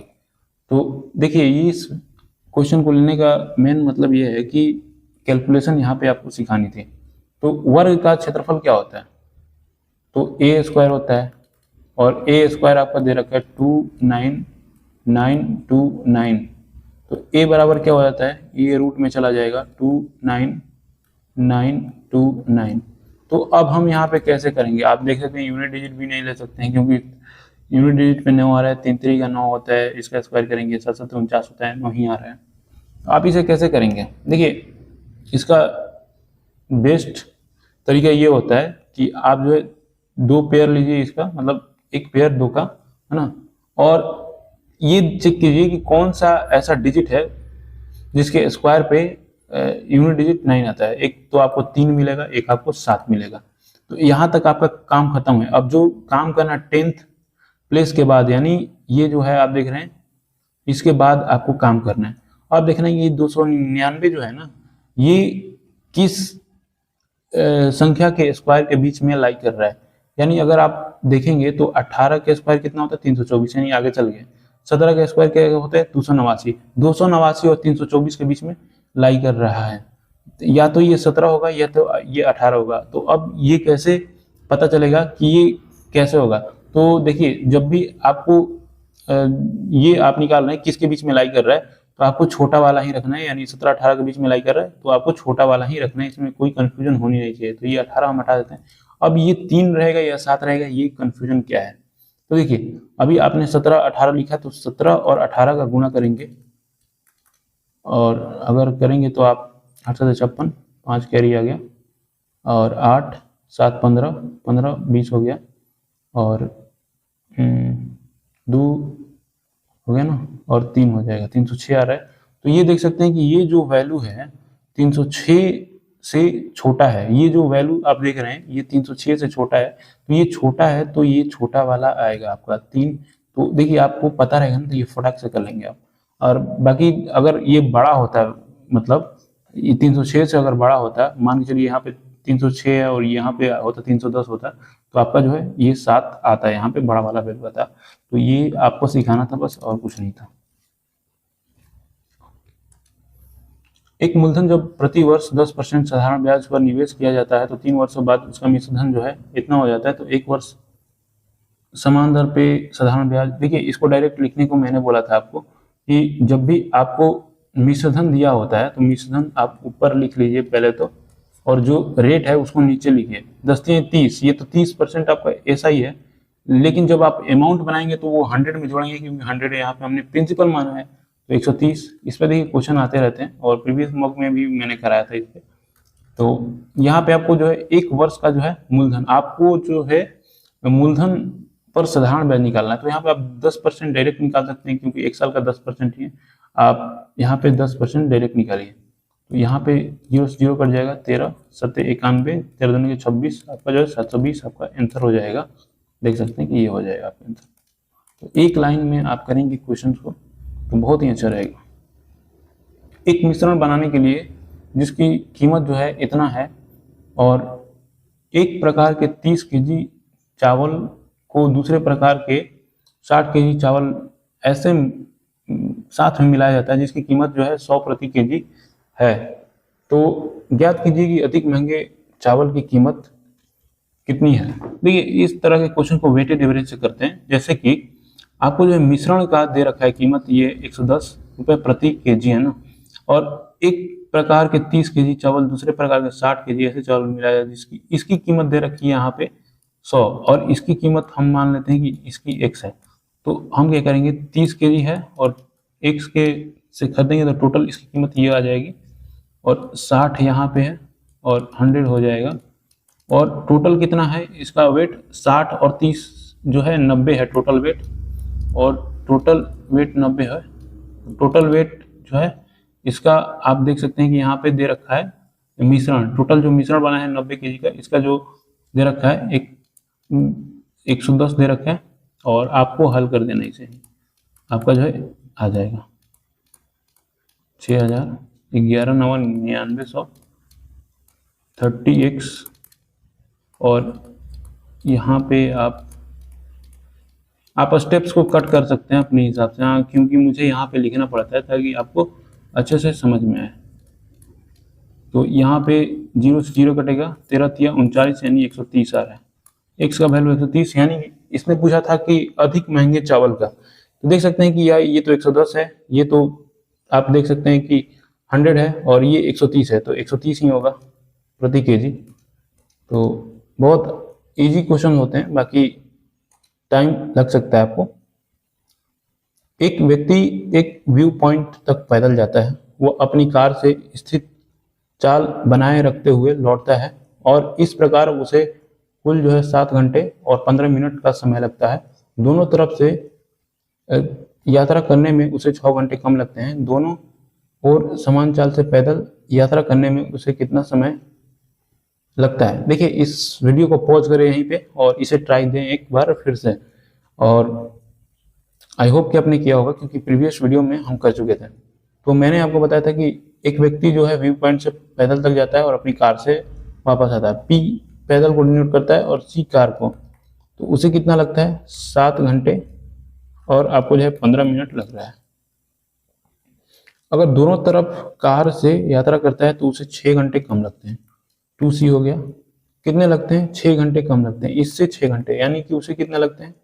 S1: तो देखिए इस क्वेश्चन को लेने का मेन मतलब ये है कि कैलकुलेशन यहाँ पे आपको सिखानी थी। तो वर्ग का क्षेत्रफल क्या होता है, तो ए स्क्वायर होता है, और ए स्क्वायर आपका दे रखा है 29929। तो ए बराबर क्या हो जाता है, ये रूट में चला जाएगा 29929। तो अब हम यहाँ पे कैसे करेंगे, आप देख सकते हैं यूनिट डिजिट भी नहीं ले सकते हैं, क्योंकि यूनिट डिजिट पे 9 आ रहा है, 3 3 का 9 होता है, इसका स्क्वायर करेंगे 7 7 49 होता है, 9 ही आ रहा है। आप इसे कैसे करेंगे, देखिए इसका बेस्ट तरीका ये होता है कि आप जो है 2 पेयर लीजिए इसका, मतलब एक पेयर 2 का है ना, और ये चेक कीजिए कि कौन सा ऐसा डिजिट है जिसके स्क्वायर पे यूनिट डिजिट 9 आता है। एक तो आपको 3 मिलेगा, एक आपको 7 मिलेगा। तो यहाँ तक आपका काम खत्म है। अब जो काम करना 10th प्लेस के बाद, यानी ये जो है आप देख रहे हैं, इसके बाद आपको काम करना है। आप देख रहे हैं ये 299 जो है ना, ये किस संख्या के स्क्वायर के बीच में लाई कर रहा है। यानी अगर आप देखेंगे तो 18 के स्क्वायर कितना होता है, 324, यानी आगे चल गए। 17 का स्क्वायर क्या होता है, 289। 289 और 324 के बीच में लाई कर रहा है, या तो ये 17 होगा या तो ये 18 होगा। तो अब ये कैसे पता चलेगा कि ये कैसे होगा। तो देखिए जब भी आपको ये आप निकाल रहे हैं किसके बीच में लाई कर रहा है, तो आपको छोटा वाला ही रखना है, यानी 17-18 के बीच में लाई कर रहा है तो आपको छोटा वाला ही रखना है, इसमें कोई कंफ्यूजन होनी नहीं चाहिए। तो ये 18 हम हटा देते हैं। अब ये 3 रहेगा या 7 रहेगा, ये कंफ्यूजन क्या है। तो देखिए अभी आपने 17-18 लिखा, तो 17 और 18 का गुणा करेंगे, और अगर करेंगे तो आप 8 से 56, 5 कैरी आ गया, और 8 7 15, 15 20 हो गया, और 2 हो गया ना, और 3 हो जाएगा, 306 आ रहा है। तो ये देख सकते हैं कि ये जो वैल्यू है 306 से छोटा है। ये जो वैल्यू आप देख रहे हैं ये 306 से छोटा है, तो ये छोटा है, तो ये छोटा वाला आएगा आपका 3। तो देखिए आपको पता रहेगा ना, तो ये फटाक से कर लेंगे आप। और बाकी अगर ये बड़ा होता है, मतलब ये 306 से अगर बड़ा होता है, मान के चलिए यहाँ पे 306 है और यहाँ पे होता 310 होता, तो आपका जो है ये 7 आता है, यहाँ पे बड़ा वाला वैल्यू आता। तो ये आपको सिखाना था बस, और कुछ नहीं था। एक मूलधन जब प्रति वर्ष 10% साधारण ब्याज पर निवेश किया जाता है, तो 3 वर्षों बाद उसका मिश्र धन जो है इतना हो जाता है। तो 1 वर्ष समान दर पे साधारण ब्याज, देखिए इसको डायरेक्ट लिखने को मैंने बोला था आपको कि जब भी आपको मिश्र धन दिया होता है तो मिश्र धन आप ऊपर लिख लीजिए पहले तो, और जो रेट है उसको नीचे लिखिए। 10×30, ये तो 30% आपका ऐसा ही है, लेकिन जब आप अमाउंट बनाएंगे तो वो 100 में जोड़ेंगे, क्योंकि 100 यहाँ पे हमने प्रिंसिपल माना है। तो 130, इस पर देखिए क्वेश्चन आते रहते हैं, और प्रीवियस मॉक में भी मैंने कराया था इस पर। तो यहाँ पे आपको जो है 1 वर्ष का जो है मूलधन, आपको जो है मूलधन पर साधारण ब्याज निकालना है। तो यहाँ पे आप 10% डायरेक्ट निकाल सकते हैं, क्योंकि 1 साल का 10% ही है। आप यहाँ पे 10% डायरेक्ट निकालिए, तो यहाँ पे 0 से 0 कट जाएगा, 13 7 91, 13 दूनी के 26, आपका जो है 720 आपका आंसर हो जाएगा। देख सकते हैं कि ये हो जाएगा आपका आंसर। तो एक लाइन में आप करेंगे क्वेश्चन को तो बहुत ही अच्छा रहेगा। एक मिश्रण बनाने के लिए जिसकी कीमत जो है इतना है, और एक प्रकार के 30 केजी चावल को दूसरे प्रकार के 60 केजी चावल ऐसे साथ में मिलाया जाता है जिसकी कीमत जो है 100 प्रति केजी है, तो ज्ञात कीजिए कि अधिक महंगे चावल की कीमत कितनी है। देखिए इस तरह के क्वेश्चन को वेटेड एवरेज से करते हैं। जैसे कि आपको जो मिश्रण का दे रखा है कीमत, ये 110 रुपये प्रति केजी है ना, और एक प्रकार के 30 केजी चावल दूसरे प्रकार के 60 केजी ऐसे चावल मिलाया जिसकी इसकी कीमत दे रखी है यहाँ पे 100, और इसकी कीमत हम मान लेते हैं कि इसकी x है। तो हम क्या करेंगे, 30 केजी है और x के से खरीदेंगे तो टोटल इसकी कीमत ये आ जाएगी, और 60 यहाँ पे है और 100 हो जाएगा, और टोटल कितना है इसका वेट 60 और 30 जो है 90 है टोटल वेट, और टोटल वेट 90 है। टोटल वेट जो है इसका आप देख सकते हैं कि यहाँ पे दे रखा है मिश्रण, टोटल जो मिश्रण बना है 90 केजी का, इसका जो दे रखा है 110 दे रखा है, और आपको हल कर देना इसे, आपका जो है आ जाएगा 6000, 11 9 9900 30x, और यहाँ पे आप स्टेप्स को कट कर सकते हैं अपने हिसाब से, हाँ, क्योंकि मुझे यहाँ पे लिखना पड़ता है ताकि आपको अच्छे से समझ में आए। तो यहाँ पे 0 से 0 कटेगा, 13 तिया 39 यानी 130 आ रहा है। x का वैल्यू 130, यानी इसने पूछा था कि अधिक महंगे चावल का, तो देख सकते हैं कि ये तो 110 है, ये तो आप देख सकते हैं कि 100 है, और ये 130 है, तो 130 ही होगा प्रति केजी। तो बहुत इजी क्वेश्चन होते हैं, बाकी टाइम लग सकता है आपको। एक व्यक्ति एक व्यू पॉइंट तक पैदल जाता है, वो अपनी कार से स्थित चाल बनाए रखते हुए लौटता है, और इस प्रकार उसे कुल जो है 7 घंटे और 15 मिनट का समय लगता है। दोनों तरफ से यात्रा करने में उसे 6 घंटे कम लगते हैं। दोनों और समान चाल से पैदल यात्रा करने में उसे कितना समय लगता है। देखिए इस वीडियो को पॉज करें यहीं पे और इसे ट्राई दें एक बार फिर से, और आई होप कि आपने किया होगा, क्योंकि प्रीवियस वीडियो में हम कर चुके थे। तो मैंने आपको बताया था कि एक व्यक्ति जो है व्यू पॉइंट से पैदल तक जाता है और अपनी कार से वापस आता है। पी पैदल को डिनोट करता है और सी कार को, तो उसे कितना लगता है 7 घंटे और आपको जो है 15 मिनट लग रहा है। अगर दोनों तरफ कार से यात्रा करता है तो उसे 6 घंटे कम लगते हैं। 2C हो गया। कितने लगते हैं? 6 घंटे कम लगते हैं, इससे 6 घंटे, यानी कि उसे कितने लगते हैं?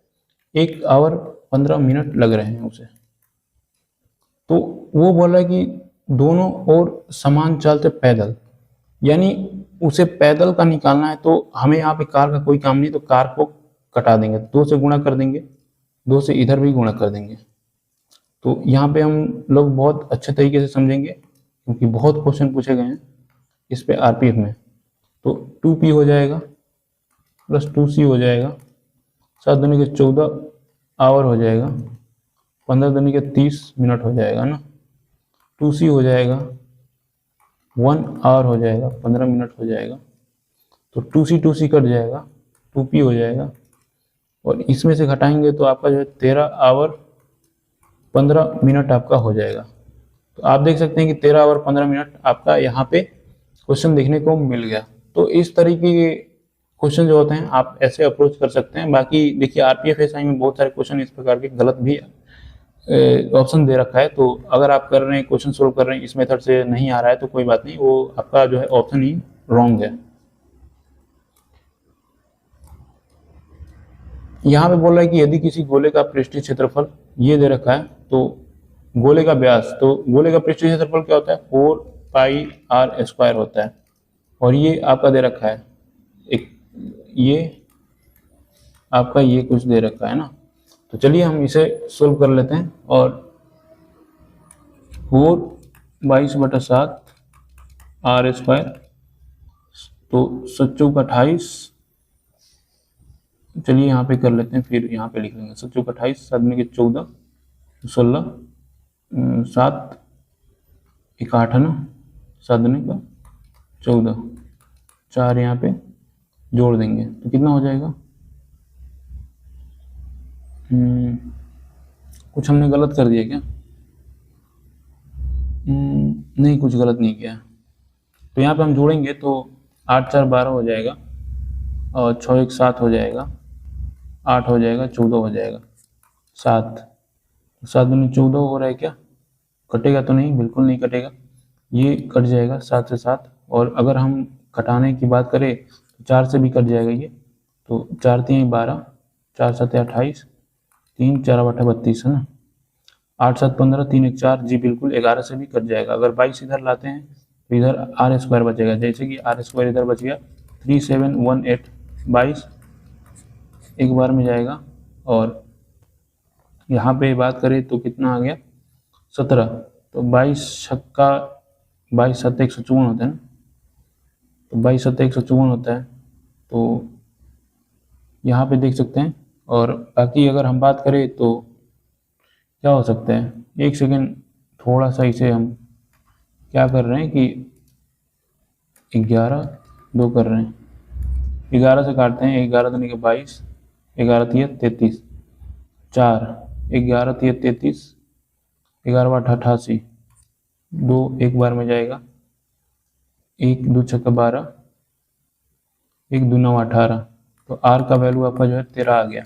S1: 1 आवर 15 मिनट लग रहे हैं उसे। तो वो बोल रहा है कि दोनों ओर समान चलते पैदल, यानी उसे पैदल का निकालना है। तो हमें यहाँ पे कार का कोई काम नहीं, तो कार को कटा देंगे, 2 से गुणा कर देंगे, 2 से इधर भी गुणा कर देंगे। तो यहाँ पे हम लोग बहुत अच्छे तरीके से समझेंगे, क्योंकि बहुत क्वेश्चन पूछे गए हैं इस पे आरपीएफ में। तो 2p हो जाएगा प्लस 2c हो जाएगा, 7 दूनी के 14 आवर हो जाएगा, 15 दूनी के 30 मिनट हो जाएगा ना। 2c हो जाएगा 1 आवर हो जाएगा, 15 मिनट हो जाएगा। तो 2c कट जाएगा, 2p हो जाएगा, और इसमें से घटाएंगे तो आपका जो है 13 आवर 15 मिनट आपका हो जाएगा। तो आप देख सकते हैं कि 13 आवर 15 मिनट आपका यहाँ पे क्वेश्चन देखने को मिल गया। तो इस तरीके के क्वेश्चन जो होते हैं आप ऐसे अप्रोच कर सकते हैं। बाकी देखिए आरपीएफ एसआई में बहुत सारे क्वेश्चन इस प्रकार के गलत भी ऑप्शन दे रखा है। तो अगर आप कर रहे हैं, क्वेश्चन सोल्व कर रहे हैं, इस मेथड से नहीं आ रहा है तो कोई बात नहीं, वो आपका जो है ऑप्शन ही रॉन्ग है। यहाँ पे बोल रहा है कि यदि किसी गोले का पृष्ठीय क्षेत्रफल ये दे रखा है, तो गोले का व्यास, तो गोले का पृष्ठीय क्षेत्रफल क्या होता है? 4πr² होता है। और ये आपका दे रखा है एक, ये आपका ये कुछ दे रखा है ना। तो चलिए हम इसे सोल्व कर लेते हैं। और 4/22 r², तो 7×28, चलिए यहाँ पे कर लेते हैं, फिर यहाँ पे लिख लेंगे 7×28, 7 में 14, 16, 7 1 8 है ना, 7 दूनी का 14, 4 यहाँ पे जोड़ देंगे तो कितना हो जाएगा? कुछ हमने गलत कर दिया क्या? नहीं, कुछ गलत नहीं किया। तो यहाँ पे हम जोड़ेंगे तो 8 4 12 हो जाएगा, और 6 1 7 हो जाएगा, 8 हो जाएगा, 14 हो जाएगा, 7, 7 दूनी 14 हो रहा है क्या? कटेगा तो नहीं, बिल्कुल नहीं कटेगा, ये कट जाएगा 7 से 7। और अगर हम कटाने की बात करें तो 4 से भी कट जाएगा ये, तो 4 3 12, 4 7 28, 3 4 8 32 है ना, 8 7 15, 3 1 4, जी बिल्कुल 11 से भी कट जाएगा। अगर 22 इधर लाते हैं तो इधर r² बचेगा, जैसे कि r² इधर बच गया, 3 7 1 8, 22 एक बार में जाएगा। और यहाँ पे बात करें तो कितना आ गया? 17, तो 22 छक्का 22 7 154 होता है ना, तो 22 7 154 होता है। तो यहाँ पे देख सकते हैं। और बाकी अगर हम बात करें तो क्या हो सकता है, एक सेकेंड, थोड़ा सा इसे हम क्या कर रहे हैं कि 11 2 कर रहे हैं, 11 से काटते हैं, 11 दूनी के 22, 11 3 33, 4 11 3 33, 11 8 88, 2 एक बार में जाएगा, 1 2 छक्का 12, 1 2 9 18। तो r का वैल्यू आपका जो है 13 आ गया।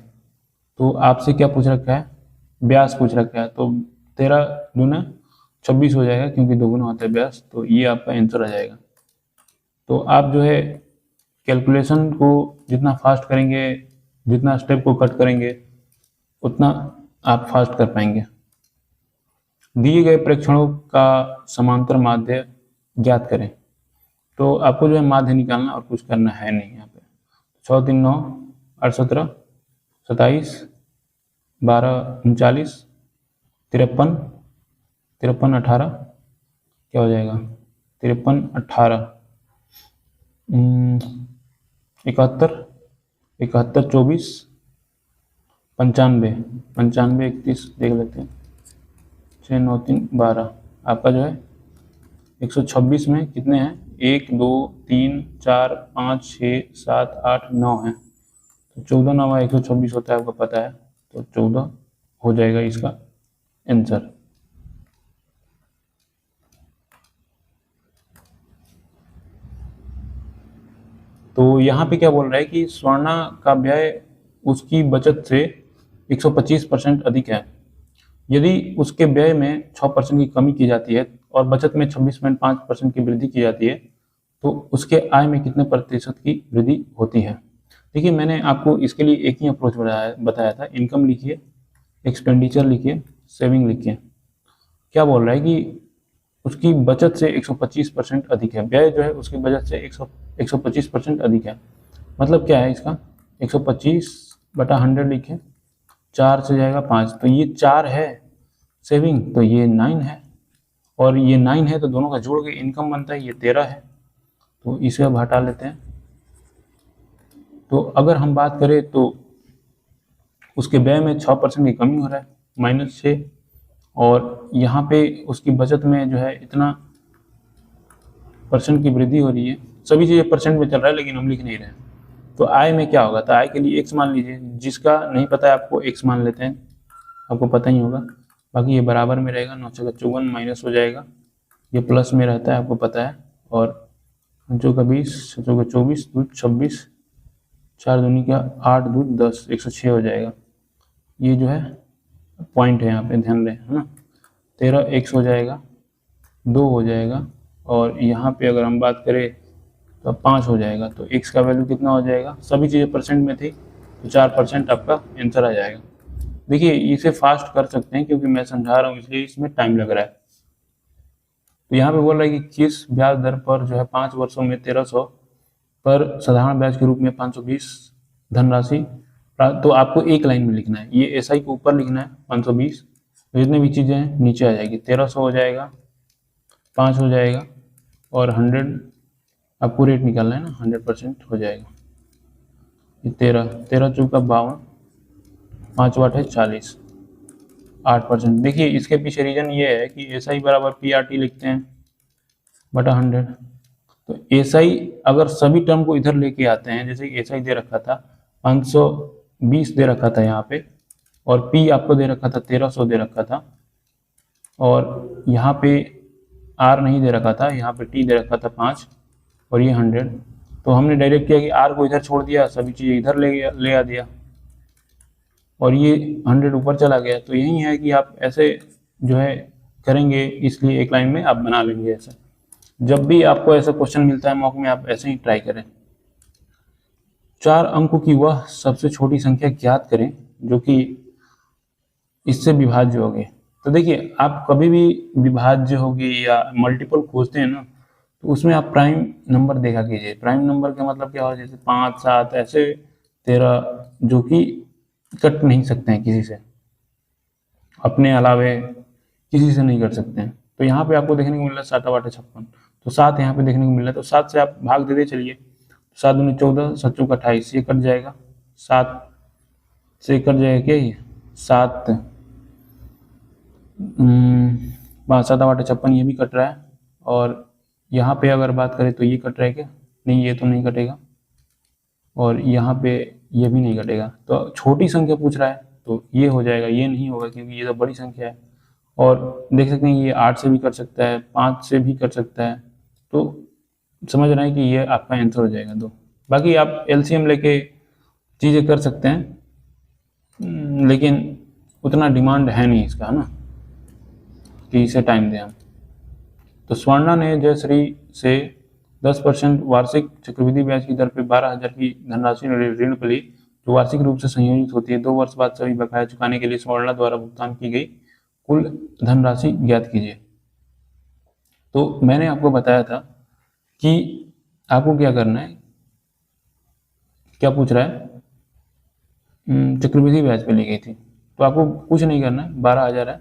S1: तो आपसे क्या पूछ रखा है? व्यास पूछ रखा है, तो 13 दूना 26 हो जाएगा, क्योंकि दोगुना होता है व्यास। तो ये आपका आंसर आ जाएगा। तो आप जो है कैलकुलेशन को जितना फास्ट करेंगे, जितना स्टेप को कट करेंगे, उतना आप फास्ट कर पाएंगे। दिए गए प्रेक्षणों का समांतर माध्य ज्ञात करें। तो आपको जो है माध्य निकालना और कुछ करना है नहीं। यहाँ पे 6 3 9 8 17 27 12 39 53 53 18, क्या हो जाएगा? 53 18 71 71 24 95 95 31, देख लेते हैं, 6 9 3 12, आपका जो है 126 में कितने हैं? 1 2 3 4 5 6 7 8 9 है। तो 14 9 126 होता है, आपको पता है। तो 14 हो जाएगा इसका आंसर। तो यहाँ पे क्या बोल रहा है कि स्वर्णा का व्यय उसकी बचत से 125% अधिक है। यदि उसके व्यय में 6% की कमी की जाती है और बचत में 26.5% की वृद्धि की जाती है, तो उसके आय में कितने प्रतिशत की वृद्धि होती है। देखिए मैंने आपको इसके लिए एक ही अप्रोच बताया था, इनकम लिखिए, एक्सपेंडिचर लिखिए, सेविंग लिखिए। क्या बोल रहा है कि उसकी बचत से 125% अधिक है, व्यय जो है उसकी बचत से 125% अधिक है। मतलब क्या है इसका, 125/100 लिखे, 4 से जाएगा 5, तो ये 4 है सेविंग, तो ये 9 है, और ये 9 है तो दोनों का जोड़ के इनकम बनता है, ये 13 है, तो इसे अब हटा लेते हैं। तो अगर हम बात करें तो उसके व्यय में 6% की कमी हो रहा है, -6, और यहाँ पे उसकी बचत में जो है इतना % की वृद्धि हो रही है। सभी चीज़ें % में चल रहा है लेकिन हम लिख नहीं रहे हैं। तो आय में क्या होगा, तो आय के लिए x मान लीजिए, जिसका नहीं पता है आपको x मान लेते हैं, आपको पता ही होगा। बाकी ये बराबर में रहेगा, 9 × 54 माइनस हो जाएगा, ये प्लस में रहता है आपको पता है, और 5 × 20, 7 × 24, 2 × 26, 4 दूनी का 8, 2 × 10, 106 हो जाएगा। ये जो है पॉइंट है, यहाँ पे ध्यान दें, है ना। 13 x हो जाएगा, 2 हो जाएगा, और यहाँ पे अगर हम बात करें तो 5 हो जाएगा। तो x का वैल्यू कितना हो जाएगा, सभी चीज़ें % में थी तो 4% आपका आंसर आ जाएगा। देखिए इसे फास्ट कर सकते हैं क्योंकि मैं समझा रहा हूँ इसलिए इसमें टाइम लग रहा है। तो यहाँ पे बोल रहा है कि किस ब्याज दर पर जो है 5 वर्षों में 1300 पर साधारण ब्याज के रूप में 520 धनराशि, तो आपको एक लाइन में लिखना है, ये SI को ऊपर लिखना है, 520, जितनी भी चीज़ें हैं नीचे आ जाएगी, 1300 हो जाएगा, 5 हो जाएगा, और 100 आपको रेट निकालना है ना, 100% हो जाएगा। ये 13 चौका 52, 5 वाट है 40, 8%। देखिए इसके पीछे रीजन ये है कि SI बराबर PRT लिखते हैं बटा 100। तो SI अगर सभी टर्म को इधर लेके आते हैं, जैसे कि SI दे रखा था 520 दे रखा था यहाँ पे, और P आपको दे रखा था 1300 दे रखा था, और यहाँ पे R नहीं दे रखा था, यहाँ पे T दे रखा था 5, और ये 100। तो हमने डायरेक्ट किया कि R को इधर छोड़ दिया, सभी चीज़ इधर ले आ दिया, और ये 100 ऊपर चला गया। तो यही है कि आप ऐसे जो है करेंगे, इसलिए एक लाइन में आप बना लेंगे ऐसे। जब भी आपको ऐसा क्वेश्चन मिलता है मॉक में, आप ऐसे ही ट्राई करें। 4 अंकों की वह सबसे छोटी संख्या ज्ञात करें जो कि इससे विभाज्य होगी। तो देखिए आप कभी भी विभाज्य होगी या मल्टीपल खोजते हैं ना, तो उसमें आप प्राइम नंबर देखा कीजिए। प्राइम नंबर का मतलब क्या हो, जैसे 5, 7, ऐसे 13 जो कि कट नहीं सकते हैं किसी से, अपने अलावे किसी से नहीं कर सकते हैं। तो यहाँ पे आपको देखने को मिल रहा है 7 8 56, तो 7 यहाँ पे देखने को मिल रहा है, तो 7 से आप भाग देते चलिए, 7 दूनी 14, 7 चौका 28, ये कट जाएगा, 7 से कट जाएगा क्या, ये 7, 5 7 8 56, ये भी कट रहा है, और यहाँ पे अगर बात करें तो ये कट रहा है क्या, नहीं ये तो नहीं कटेगा, और यहाँ पे ये भी नहीं कटेगा। तो छोटी संख्या पूछ रहा है तो ये हो जाएगा, ये नहीं होगा क्योंकि ये तो बड़ी संख्या है। और देख सकते हैं ये 8 से भी कर सकता है, 5 से भी कर सकता है, तो समझ रहे हैं कि ये आपका आंसर हो जाएगा 2। बाकी आप LCM लेके चीज़ें कर सकते हैं, लेकिन उतना डिमांड है नहीं इसका, है ना, कि इसे टाइम दें हम। तो स्वर्णा ने जयश्री से 10% वार्षिक चक्रवृद्धि ब्याज की दर पे 12,000 की धनराशि ऋण पर ली, जो वार्षिक रूप से संयोजित होती है। 2 वर्ष बाद सभी बकाया चुकाने के लिए स्वर्णा द्वारा भुगतान की गई कुल धनराशि ज्ञात कीजिए। तो मैंने आपको बताया था कि आपको क्या करना है, क्या पूछ रहा है, चक्रवृद्धि ब्याज पे ली गई थी, तो आपको कुछ नहीं करना है, 12,000 है,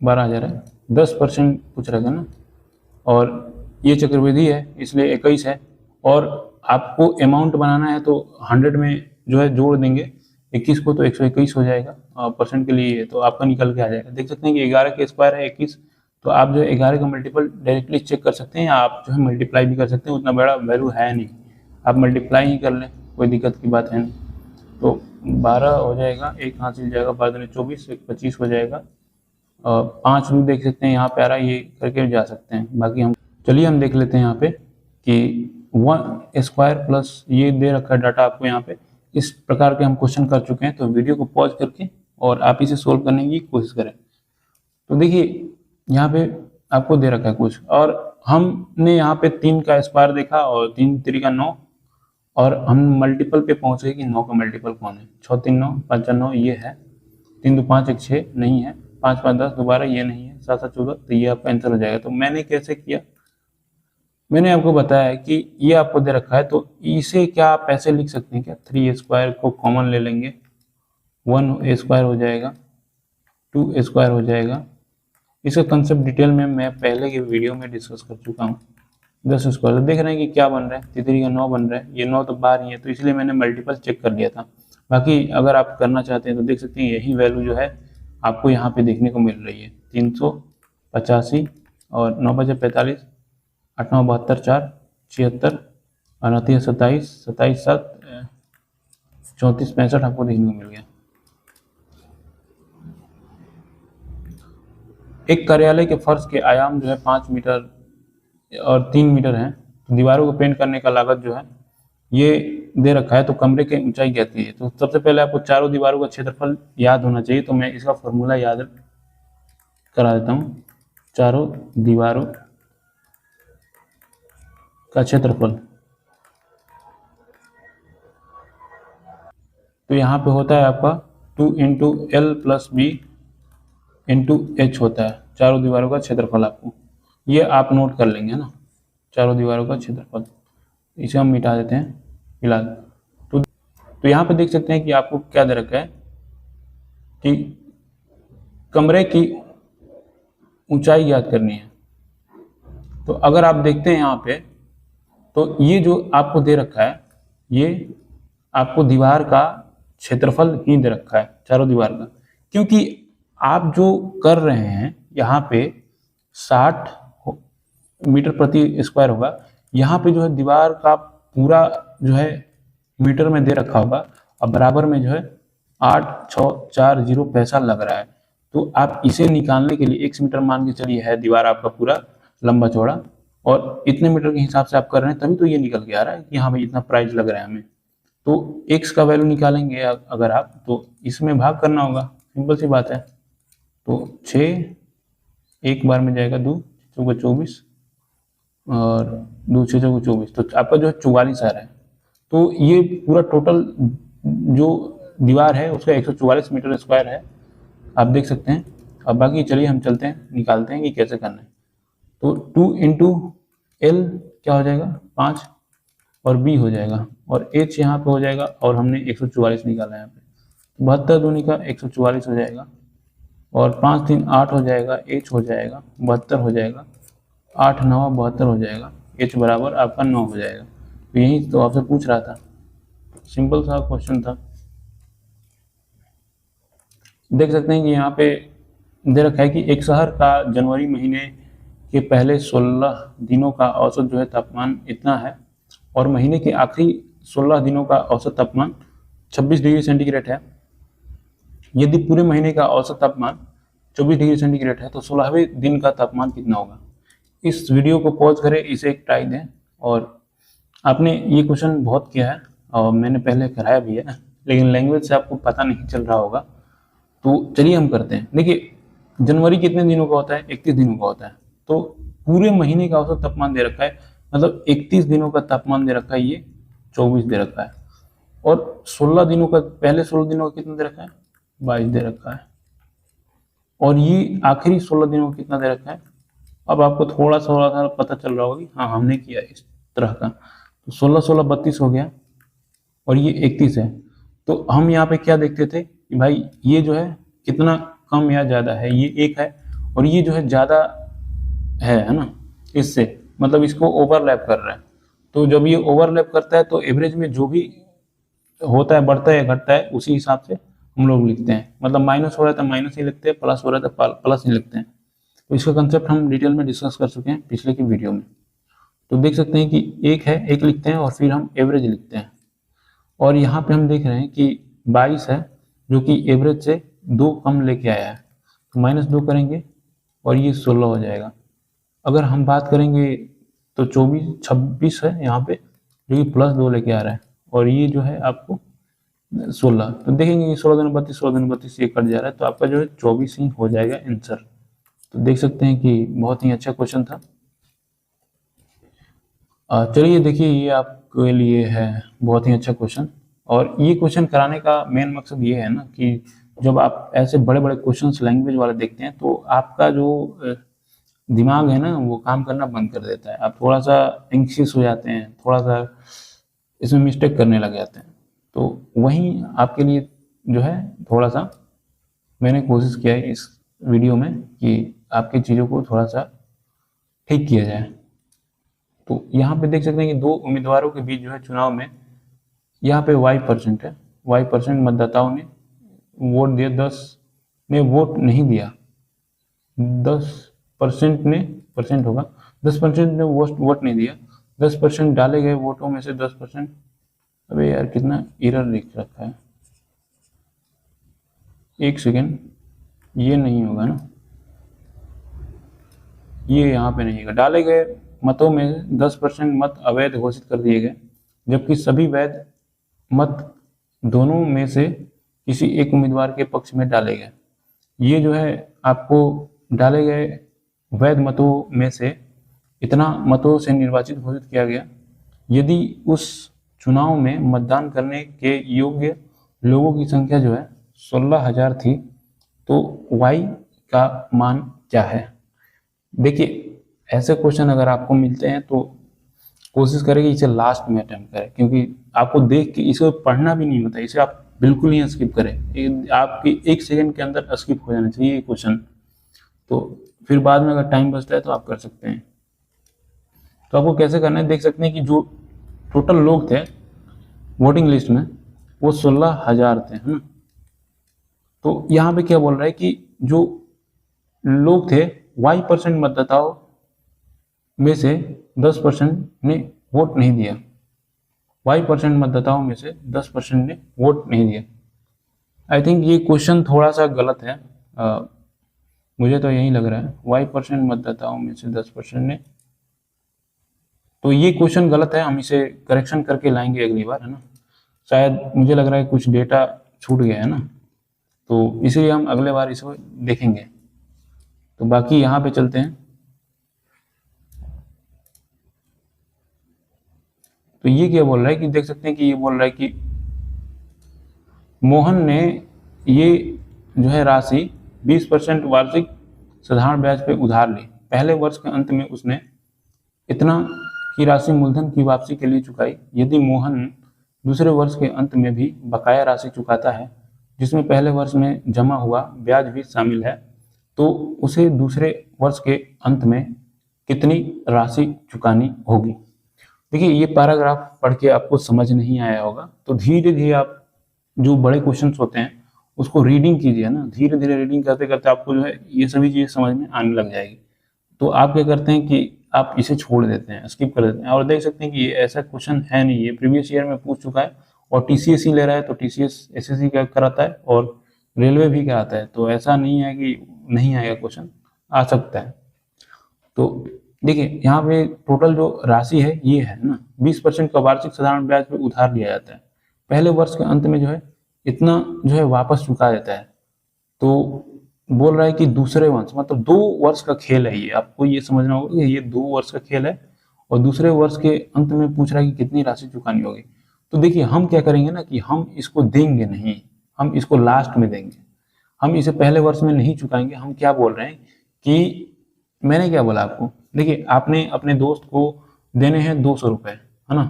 S1: 12,000 है, 10% पूछ रहा था ना, और ये चक्रवृद्धि है इसलिए 21 है, और आपको अमाउंट बनाना है तो 100 में जो है जोड़ देंगे 21 को, तो 121 हो जाएगा, परसेंट के लिए तो आपका निकल के आ जाएगा। देख सकते हैं कि 11 के स्क्वायर है 21, तो आप जो है 11 का मल्टीपल डायरेक्टली चेक कर सकते हैं, या आप जो है मल्टीप्लाई भी कर सकते हैं, उतना बड़ा वैल्यू है नहीं, आप मल्टीप्लाई ही कर लें, कोई दिक्कत की बात है नहीं। तो 12 हो जाएगा, एक हासिल जाएगा, 12 24, 25 हो जाएगा, 5 भी देख सकते हैं यहाँ पे आ रहा है, ये करके जा सकते हैं। बाकी हम चलिए हम देख लेते हैं यहाँ पे कि 1 स्क्वायर प्लस ये दे रखा है डाटा आपको यहाँ पे। इस प्रकार के हम क्वेश्चन कर चुके हैं, तो वीडियो को पॉज करके और आप इसे सोल्व करने की कोशिश करें। तो देखिए यहाँ पे आपको दे रखा है कुछ, और हमने यहाँ पे 3 का स्क्वायर देखा और 3 3 का 9, और हम मल्टीपल पे पहुंचे कि 9 का मल्टीपल कौन है। 6 3 9 5 4 9 ये है, 3 2 5 1 6 नहीं है, 5 5 10 दोबारा ये नहीं है, 7 7 14, तो ये आपका आंसर हो जाएगा। तो मैंने कैसे किया, मैंने आपको बताया है कि ये आपको दे रखा है, तो इसे क्या आप ऐसे लिख सकते हैं क्या, 3 स्क्वायर को कॉमन ले लेंगे, 1 स्क्वायर हो जाएगा, 2 स्क्वायर हो जाएगा। इसका कंसेप्ट डिटेल में मैं पहले के वीडियो में डिस्कस कर चुका हूँ। 10 स्क्वायर, तो देख रहे हैं कि क्या बन रहा है, तितरी का 9 बन रहा है, ये 9 तो बाहर ही है, तो इसलिए मैंने मल्टीपल चेक कर लिया था। बाकी अगर आप करना चाहते हैं तो देख सकते हैं यही वैल्यू जो है आपको यहाँ पे देखने को मिल रही है, 385 और 9 बजे 45, 8 9 72 4 76 29 27 27 7 34 65 आपको देखने को मिल गया। एक कार्यालय के फर्श के आयाम जो है 5 मीटर और 3 मीटर है, तो दीवारों को पेंट करने का लागत जो है ये दे रखा है, तो कमरे की ऊंचाई कहती है। तो सबसे पहले आपको चारों दीवारों का क्षेत्रफल याद होना चाहिए, तो मैं इसका फॉर्मूला याद करा देता हूँ। चारों दीवारों का क्षेत्रफल, तो यहाँ पे होता है आपका 2 into L plus B into H होता है चारों दीवारों का क्षेत्रफल। आपको ये आप नोट कर लेंगे ना, चारों दीवारों का क्षेत्रफल, इसे हम मिटा देते हैं फिलहाल। तो यहाँ पे देख सकते हैं कि आपको क्या दे रखा है कि कमरे की ऊंचाई याद करनी है। तो अगर आप देखते हैं यहाँ पे, तो ये जो आपको दे रखा है ये आपको दीवार का क्षेत्रफल ही दे रखा है, चारों दीवार का, क्योंकि आप जो कर रहे हैं यहाँ पे 60 मीटर प्रति स्क्वायर होगा, यहाँ पे जो है दीवार का पूरा जो है मीटर में दे रखा होगा, और बराबर में जो है 8 6 4 0 पैसा लग रहा है। तो आप इसे निकालने के लिए x मीटर मान के चलिए है दीवार आपका पूरा लंबा चौड़ा, और इतने मीटर के हिसाब से आप कर रहे हैं, तभी तो ये निकल के आ रहा है कि हाँ भाई इतना प्राइस लग रहा है हमें। तो x का वैल्यू निकालेंगे अगर आप, तो इसमें भाग करना होगा, सिंपल सी बात है। तो 6 एक बार में जाएगा, 2 चौका 24 और 2 6 चौका 24, तो आपका जो है 44 आ रहा है। तो ये पूरा टोटल जो दीवार है उसका 144 मीटर स्क्वायर है, आप देख सकते हैं। अब बाकी चलिए हम चलते हैं, निकालते हैं कि कैसे करना है। तो 2 इंटू एल क्या हो जाएगा 5 और बी हो जाएगा, और एच यहाँ पे हो जाएगा, और हमने 144 निकाला है यहाँ पे, 72 दूनी का 144 हो जाएगा, और 5 3 8 हो जाएगा, एच हो जाएगा 72 हो जाएगा, 8 9 72 हो जाएगा, एच बराबर आपका 9 हो जाएगा। तो यही तो आपसे पूछ रहा था, सिंपल सा क्वेश्चन था। देख सकते हैं कि यहाँ पे दे रखा है कि एक शहर का जनवरी महीने के पहले 16 दिनों का औसत जो है तापमान इतना है, और महीने के आखिरी 16 दिनों का औसत तापमान 26 डिग्री सेंटीग्रेड है। यदि पूरे महीने का औसत तापमान 24 डिग्री सेंटीग्रेड है, तो 16वें दिन का तापमान कितना होगा। इस वीडियो को पॉज करें, इसे एक ट्राई दें। और आपने ये क्वेश्चन बहुत किया है और मैंने पहले कराया भी है, लेकिन लैंग्वेज से आपको पता नहीं चल रहा होगा, तो चलिए हम करते हैं। देखिए, जनवरी कितने दिनों का होता है, 31 दिनों का होता है, तो पूरे महीने का औसत तापमान दे रखा है, मतलब 31 दिनों का तापमान दे रखा है, ये 24 दे रखा है, और 16 दिनों का, पहले 16 दिनों का कितना दे रखा है, 22 दे रखा है, और ये आखिरी 16 दिनों का कितना दे रखा है। अब आपको थोड़ा सा पता चल रहा होगा कि हाँ हमने किया इस तरह का, तो 16 16 32 हो गया, और ये 31 है। तो हम यहाँ पे क्या देखते थे कि भाई ये जो है कितना कम या ज़्यादा है, ये 1 है, और ये जो है ज़्यादा है ना, इससे मतलब इसको ओवरलैप कर रहा है। तो जब ये ओवरलैप करता है तो एवरेज में जो भी होता है, बढ़ता है घटता है, उसी हिसाब से हम लोग लिखते हैं। मतलब माइनस हो रहा है तो माइनस ही लिखते हैं, प्लस हो रहा है तो प्लस ही लिखते हैं। तो इसका कंसेप्ट हम डिटेल में डिस्कस कर चुके हैं पिछले की वीडियो में। तो देख सकते हैं कि 1 है, 1 लिखते हैं और फिर हम एवरेज लिखते हैं, और यहाँ पे हम देख रहे हैं कि 22 है जो कि एवरेज से 2 कम लेके आया है, तो -2 करेंगे और ये 16 हो जाएगा। अगर हम बात करेंगे तो 26 है यहाँ पे, जो कि +2 लेके आ रहा है, और ये जो है आपको 16, तो देखेंगे कि 16 दूनी 32, 16 दूनी 32, ये कट जा रहा है, तो आपका जो है 24 ही हो जाएगा आंसर। तो देख सकते हैं कि बहुत ही अच्छा क्वेश्चन था। चलिए देखिए, ये आपके लिए है बहुत ही अच्छा क्वेश्चन। और ये क्वेश्चन कराने का मेन मकसद ये है ना कि जब आप ऐसे बड़े बड़े क्वेश्चंस लैंग्वेज वाले देखते हैं तो आपका जो दिमाग है ना वो काम करना बंद कर देता है। आप थोड़ा सा एंग्शियस हो जाते हैं, थोड़ा सा इसमें मिस्टेक करने लग जाते हैं। तो वहीं आपके लिए जो है थोड़ा सा मैंने कोशिश किया है इस वीडियो में कि आपकी चीज़ों को थोड़ा सा ठीक किया जाए। तो यहाँ पे देख सकते हैं कि दो उम्मीदवारों के बीच जो है चुनाव में यहाँ पे Y% है। Y% मतदाताओं ने वोट दिया, 10 ने वोट नहीं दिया। 10% ने, परसेंट होगा, 10% ने वोट नहीं दिया। 10% डाले गए वोटों में से 10%, अबे यार कितना एरर लिख रखा है, एक सेकेंड, ये नहीं होगा ना, ये यहाँ पे नहीं होगा। डाले गए मतों में 10% मत अवैध घोषित कर दिए गए, जबकि सभी वैध मत दोनों में से किसी एक उम्मीदवार के पक्ष में डाले गए। ये जो है आपको डाले गए वैध मतों में से इतना मतों से निर्वाचित घोषित किया गया। यदि उस चुनाव में मतदान करने के योग्य लोगों की संख्या जो है 16,000 थी, तो Y का मान क्या है? देखिए, ऐसे क्वेश्चन अगर आपको मिलते हैं तो कोशिश करें कि इसे लास्ट में अटेम्प्ट करें, क्योंकि आपको देख के इसे पढ़ना भी नहीं होता, इसे आप बिल्कुल ही स्किप करें। आपकी 1 सेकंड के अंदर स्किप हो जाना चाहिए ये क्वेश्चन। तो फिर बाद में अगर टाइम बचता है तो आप कर सकते हैं। तो आपको कैसे करना है, देख सकते हैं कि जो टोटल लोग थे वोटिंग लिस्ट में वो 16,000 थे, है ना। तो यहाँ पे क्या बोल रहा है कि जो लोग थे Y% मतदाताओं में से 10% ने वोट नहीं दिया। Y% मतदाताओं में से 10% ने वोट नहीं दिया। आई थिंक ये क्वेश्चन थोड़ा सा गलत है, मुझे तो यही लग रहा है। Y% मतदाताओं में से 10% ने, तो ये क्वेश्चन गलत है, हम इसे करेक्शन करके लाएंगे अगली बार, है ना। शायद मुझे लग रहा है कुछ डेटा छूट गया है ना, तो इसीलिए हम अगले बार इसको देखेंगे। तो बाकी यहाँ पे चलते हैं। तो ये क्या बोल रहा है कि देख सकते हैं कि ये बोल रहा है कि मोहन ने ये जो है राशि 20% वार्षिक साधारण ब्याज पे उधार ली। पहले वर्ष के अंत में उसने इतना की राशि मूलधन की वापसी के लिए चुकाई। यदि मोहन दूसरे वर्ष के अंत में भी बकाया राशि चुकाता है, जिसमें पहले वर्ष में जमा हुआ ब्याज भी शामिल है, तो उसे दूसरे वर्ष के अंत में कितनी राशि चुकानी होगी। देखिए, ये पैराग्राफ पढ़ के आपको समझ नहीं आया होगा, तो धीरे धीरे आप जो बड़े क्वेश्चंस होते हैं उसको रीडिंग कीजिए ना। धीरे धीरे रीडिंग करते करते आपको जो है ये सभी चीज़ें समझ में आने लग जाएगी। तो आप क्या करते हैं कि आप इसे छोड़ देते हैं, स्किप कर देते हैं। और देख सकते हैं कि ये ऐसा क्वेश्चन है नहीं, ये प्रीवियस ईयर में पूछ चुका है, और TCS ही ले रहा है, तो TCS SSC का कराता है और रेलवे भी कराता है, तो ऐसा नहीं है कि नहीं आएगा, क्वेश्चन आ सकता है। तो देखिए, यहाँ पे टोटल जो राशि है ये है ना, 20% का वार्षिक साधारण ब्याज पे उधार लिया जाता है। पहले वर्ष के अंत में जो है इतना जो है वापस चुका देता है। तो बोल रहा है कि दूसरे वर्ष, मतलब 2 वर्ष का खेल है ये, आपको ये समझना होगा कि ये 2 वर्ष का खेल है, और दूसरे वर्ष के अंत में पूछ रहा है कि कितनी राशि चुकानी होगी। तो देखिए, हम क्या करेंगे ना कि हम इसको देंगे नहीं, हम इसको लास्ट में देंगे। हम इसे पहले वर्ष में नहीं चुकाएंगे। हम क्या बोल रहे हैं कि मैंने क्या बोला आपको, देखिए आपने अपने दोस्त को देने हैं 200 रुपये, है ना।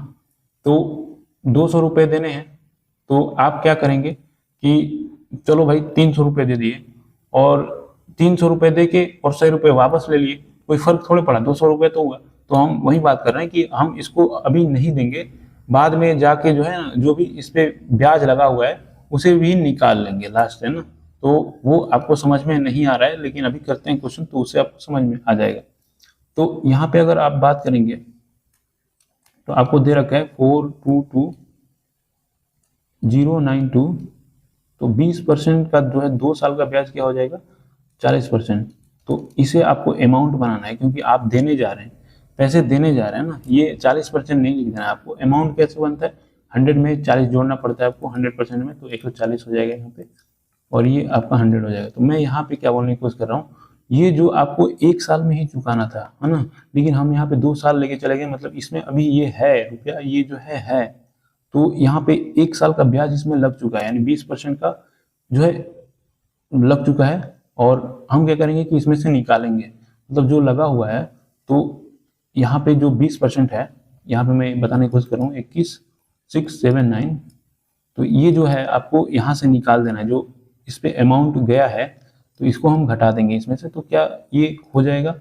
S1: तो 200 रुपये देने हैं, तो आप क्या करेंगे कि चलो भाई 300 रुपये दे दिए, और 300 रुपये दे के और 100 रुपये वापस ले लिए, कोई फर्क थोड़े पड़ा, 200 रुपये तो हुआ। तो हम वही बात कर रहे हैं कि हम इसको अभी नहीं देंगे, बाद में जाके जो है ना, जो भी इस पे ब्याज लगा हुआ है उसे भी निकाल लेंगे लास्ट, है ना। तो वो आपको समझ में नहीं आ रहा है, लेकिन अभी करते हैं क्वेश्चन तो उससे आपको समझ में आ जाएगा। तो यहाँ पे अगर आप बात करेंगे तो आपको दे रखा है 422,092, तो 20% का जो है 2 साल का ब्याज क्या हो जाएगा, 40%। तो इसे आपको अमाउंट बनाना है, क्योंकि आप देने जा रहे हैं, पैसे देने जा रहे हैं ना, ये 40% नहीं लिख देना है आपको। अमाउंट कैसे बनता है, 100 में 40 जोड़ना पड़ता है आपको 100% में, तो 140 हो जाएगा यहाँ पे, और ये आपका 100 हो जाएगा। तो मैं यहाँ पे क्या बोलने की कोशिश कर रहा हूँ, ये जो आपको 1 साल में ही चुकाना था, है ना? लेकिन हम यहाँ पे 2 साल लेके चले गए, मतलब इसमें अभी ये है रुपया, ये जो है। तो यहाँ पे 1 साल का ब्याज इसमें लग चुका है, यानी 20% का जो है लग चुका है। और हम क्या करेंगे कि इसमें से निकालेंगे, मतलब जो लगा हुआ है। तो यहाँ पे जो 20% है, यहाँ पे मैं बताने की कोशिश कर रहा हूँ, 21,679। तो ये जो है आपको यहाँ से निकाल देना है, जो इस पे अमाउंट गया है तो इसको हम घटा देंगे इसमें से। तो क्या ये हो जाएगा?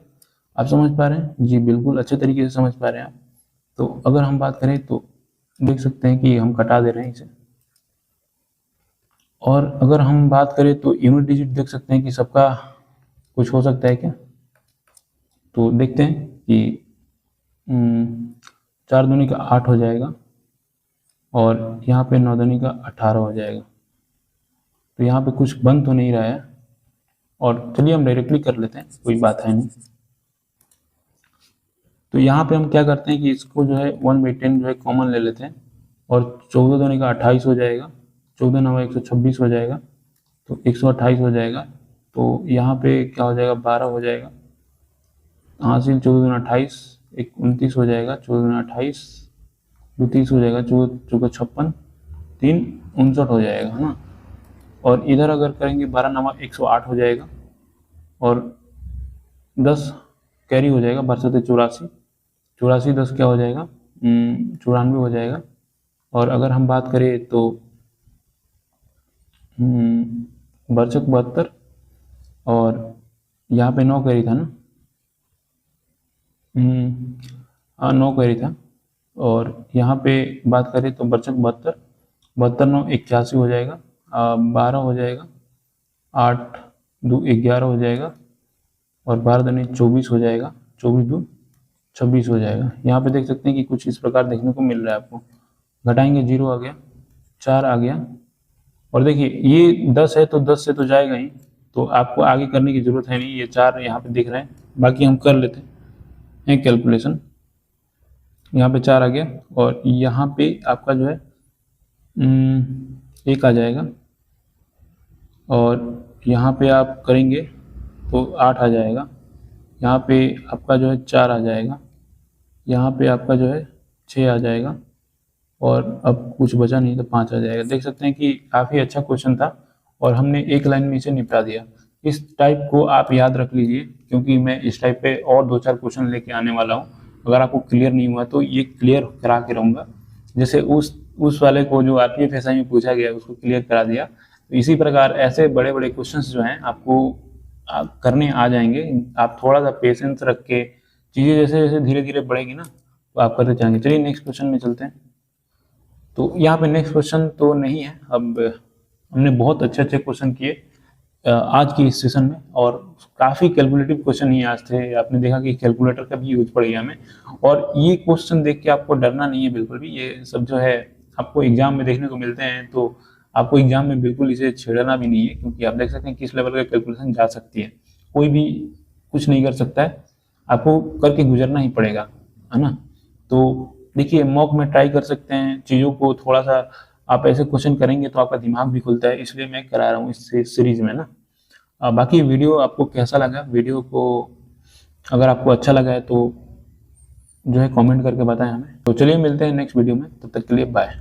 S1: आप समझ पा रहे हैं? जी बिल्कुल, अच्छे तरीके से समझ पा रहे हैं आप। तो अगर हम बात करें तो देख सकते हैं कि हम घटा दे रहे हैं इसे। और अगर हम बात करें तो यूनिट डिजिट देख सकते हैं कि सबका कुछ हो सकता है क्या। तो देखते हैं कि 4 दूनी का 8 हो जाएगा, और यहाँ पे 9 दूनी का 18 हो जाएगा। तो यहाँ पे कुछ बन तो नहीं रहा है, और चलिए हम डायरेक्टली कर लेते हैं, कोई बात है नहीं। तो यहाँ पे हम क्या करते हैं कि इसको जो है 1/10 जो है कॉमन ले लेते हैं, और 14 दूनी का 28 हो जाएगा, 14 9 126 हो जाएगा, तो 128 हो जाएगा। तो यहाँ पे क्या हो जाएगा, 12 हो जाएगा, हासिल 14 दूना 28, 29 हो जाएगा, 14 दूना 28, 30 हो जाएगा, 14 चौका 56, 3 59 हो जाएगा, है ना। और इधर अगर करेंगे 12 9 108 हो जाएगा, और 10 कैरी हो जाएगा, 12 84, 84 10 क्या हो जाएगा, 94 हो जाएगा। और अगर हम बात करें तो 72, और यहाँ पे 9 कैरी था ना, 9 कैरी था। और यहाँ पे बात करें तो 72, 72 9 81 हो जाएगा, 12 हो जाएगा, 8 2 11 हो जाएगा, और 12 दूनी 24 हो जाएगा, 24 2 26 हो जाएगा। यहाँ पे देख सकते हैं कि कुछ इस प्रकार देखने को मिल रहा है आपको। घटाएंगे 0 आ गया, 4 आ गया, और देखिए ये 10 है तो 10 से तो जाएगा ही, तो आपको आगे करने की जरूरत है नहीं, ये 4 यहाँ पे दिख रहे हैं। बाकी हम कर लेते हैं कैलकुलेशन। यहाँ पे 4 आ गया, और यहाँ पे आपका जो है 1 आ जाएगा, और यहाँ पे आप करेंगे तो 8 आ जाएगा, यहाँ पे आपका जो है 4 आ जाएगा, यहाँ पे आपका जो है 6 आ जाएगा, और अब कुछ बचा नहीं तो 5 आ जाएगा। देख सकते हैं कि काफ़ी अच्छा क्वेश्चन था, और हमने एक लाइन में इसे निपटा दिया। इस टाइप को आप याद रख लीजिए, क्योंकि मैं इस टाइप पे और 2-4 क्वेश्चन लेके आने वाला हूँ। अगर आपको क्लियर नहीं हुआ तो ये क्लियर करा के रहूँगा। जैसे उस वाले को जो RPF SI में पूछा गया उसको क्लियर करा दिया, तो इसी प्रकार ऐसे बड़े बड़े क्वेश्चन जो हैं आपको करने आ जाएंगे। आप थोड़ा सा पेशेंस रख के, चीज़ें जैसे जैसे धीरे धीरे बढ़ेगी ना तो आप करते जाएंगे। चलिए नेक्स्ट क्वेश्चन में चलते हैं। तो यहाँ पे नेक्स्ट क्वेश्चन तो नहीं है, अब हमने बहुत अच्छे अच्छे क्वेश्चन किए आज की इस सेशन में, और काफ़ी कैलकुलेटिव क्वेश्चन ही आज थे। आपने देखा कि कैलकुलेटर का भी यूज पड़ गया हमें, और ये क्वेश्चन देख के आपको डरना नहीं है बिल्कुल भी। ये सब जो है आपको एग्जाम में देखने को मिलते हैं, तो आपको एग्जाम में बिल्कुल इसे छेड़ना भी नहीं है, क्योंकि आप देख सकते हैं किस लेवल का कैलकुलेशन जा सकती है। कोई भी कुछ नहीं कर सकता है, आपको करके गुजरना ही पड़ेगा, है ना। तो देखिए मॉक में ट्राई कर सकते हैं चीज़ों को, थोड़ा सा आप ऐसे क्वेश्चन करेंगे तो आपका दिमाग भी खुलता है, इसलिए मैं करा रहा हूँ इस सीरीज में ना। बाकी वीडियो आपको कैसा लगा, वीडियो को अगर आपको अच्छा लगा है तो जो है कमेंट करके बताएं हमें। तो चलिए मिलते हैं नेक्स्ट वीडियो में, तब तक के लिए बाय।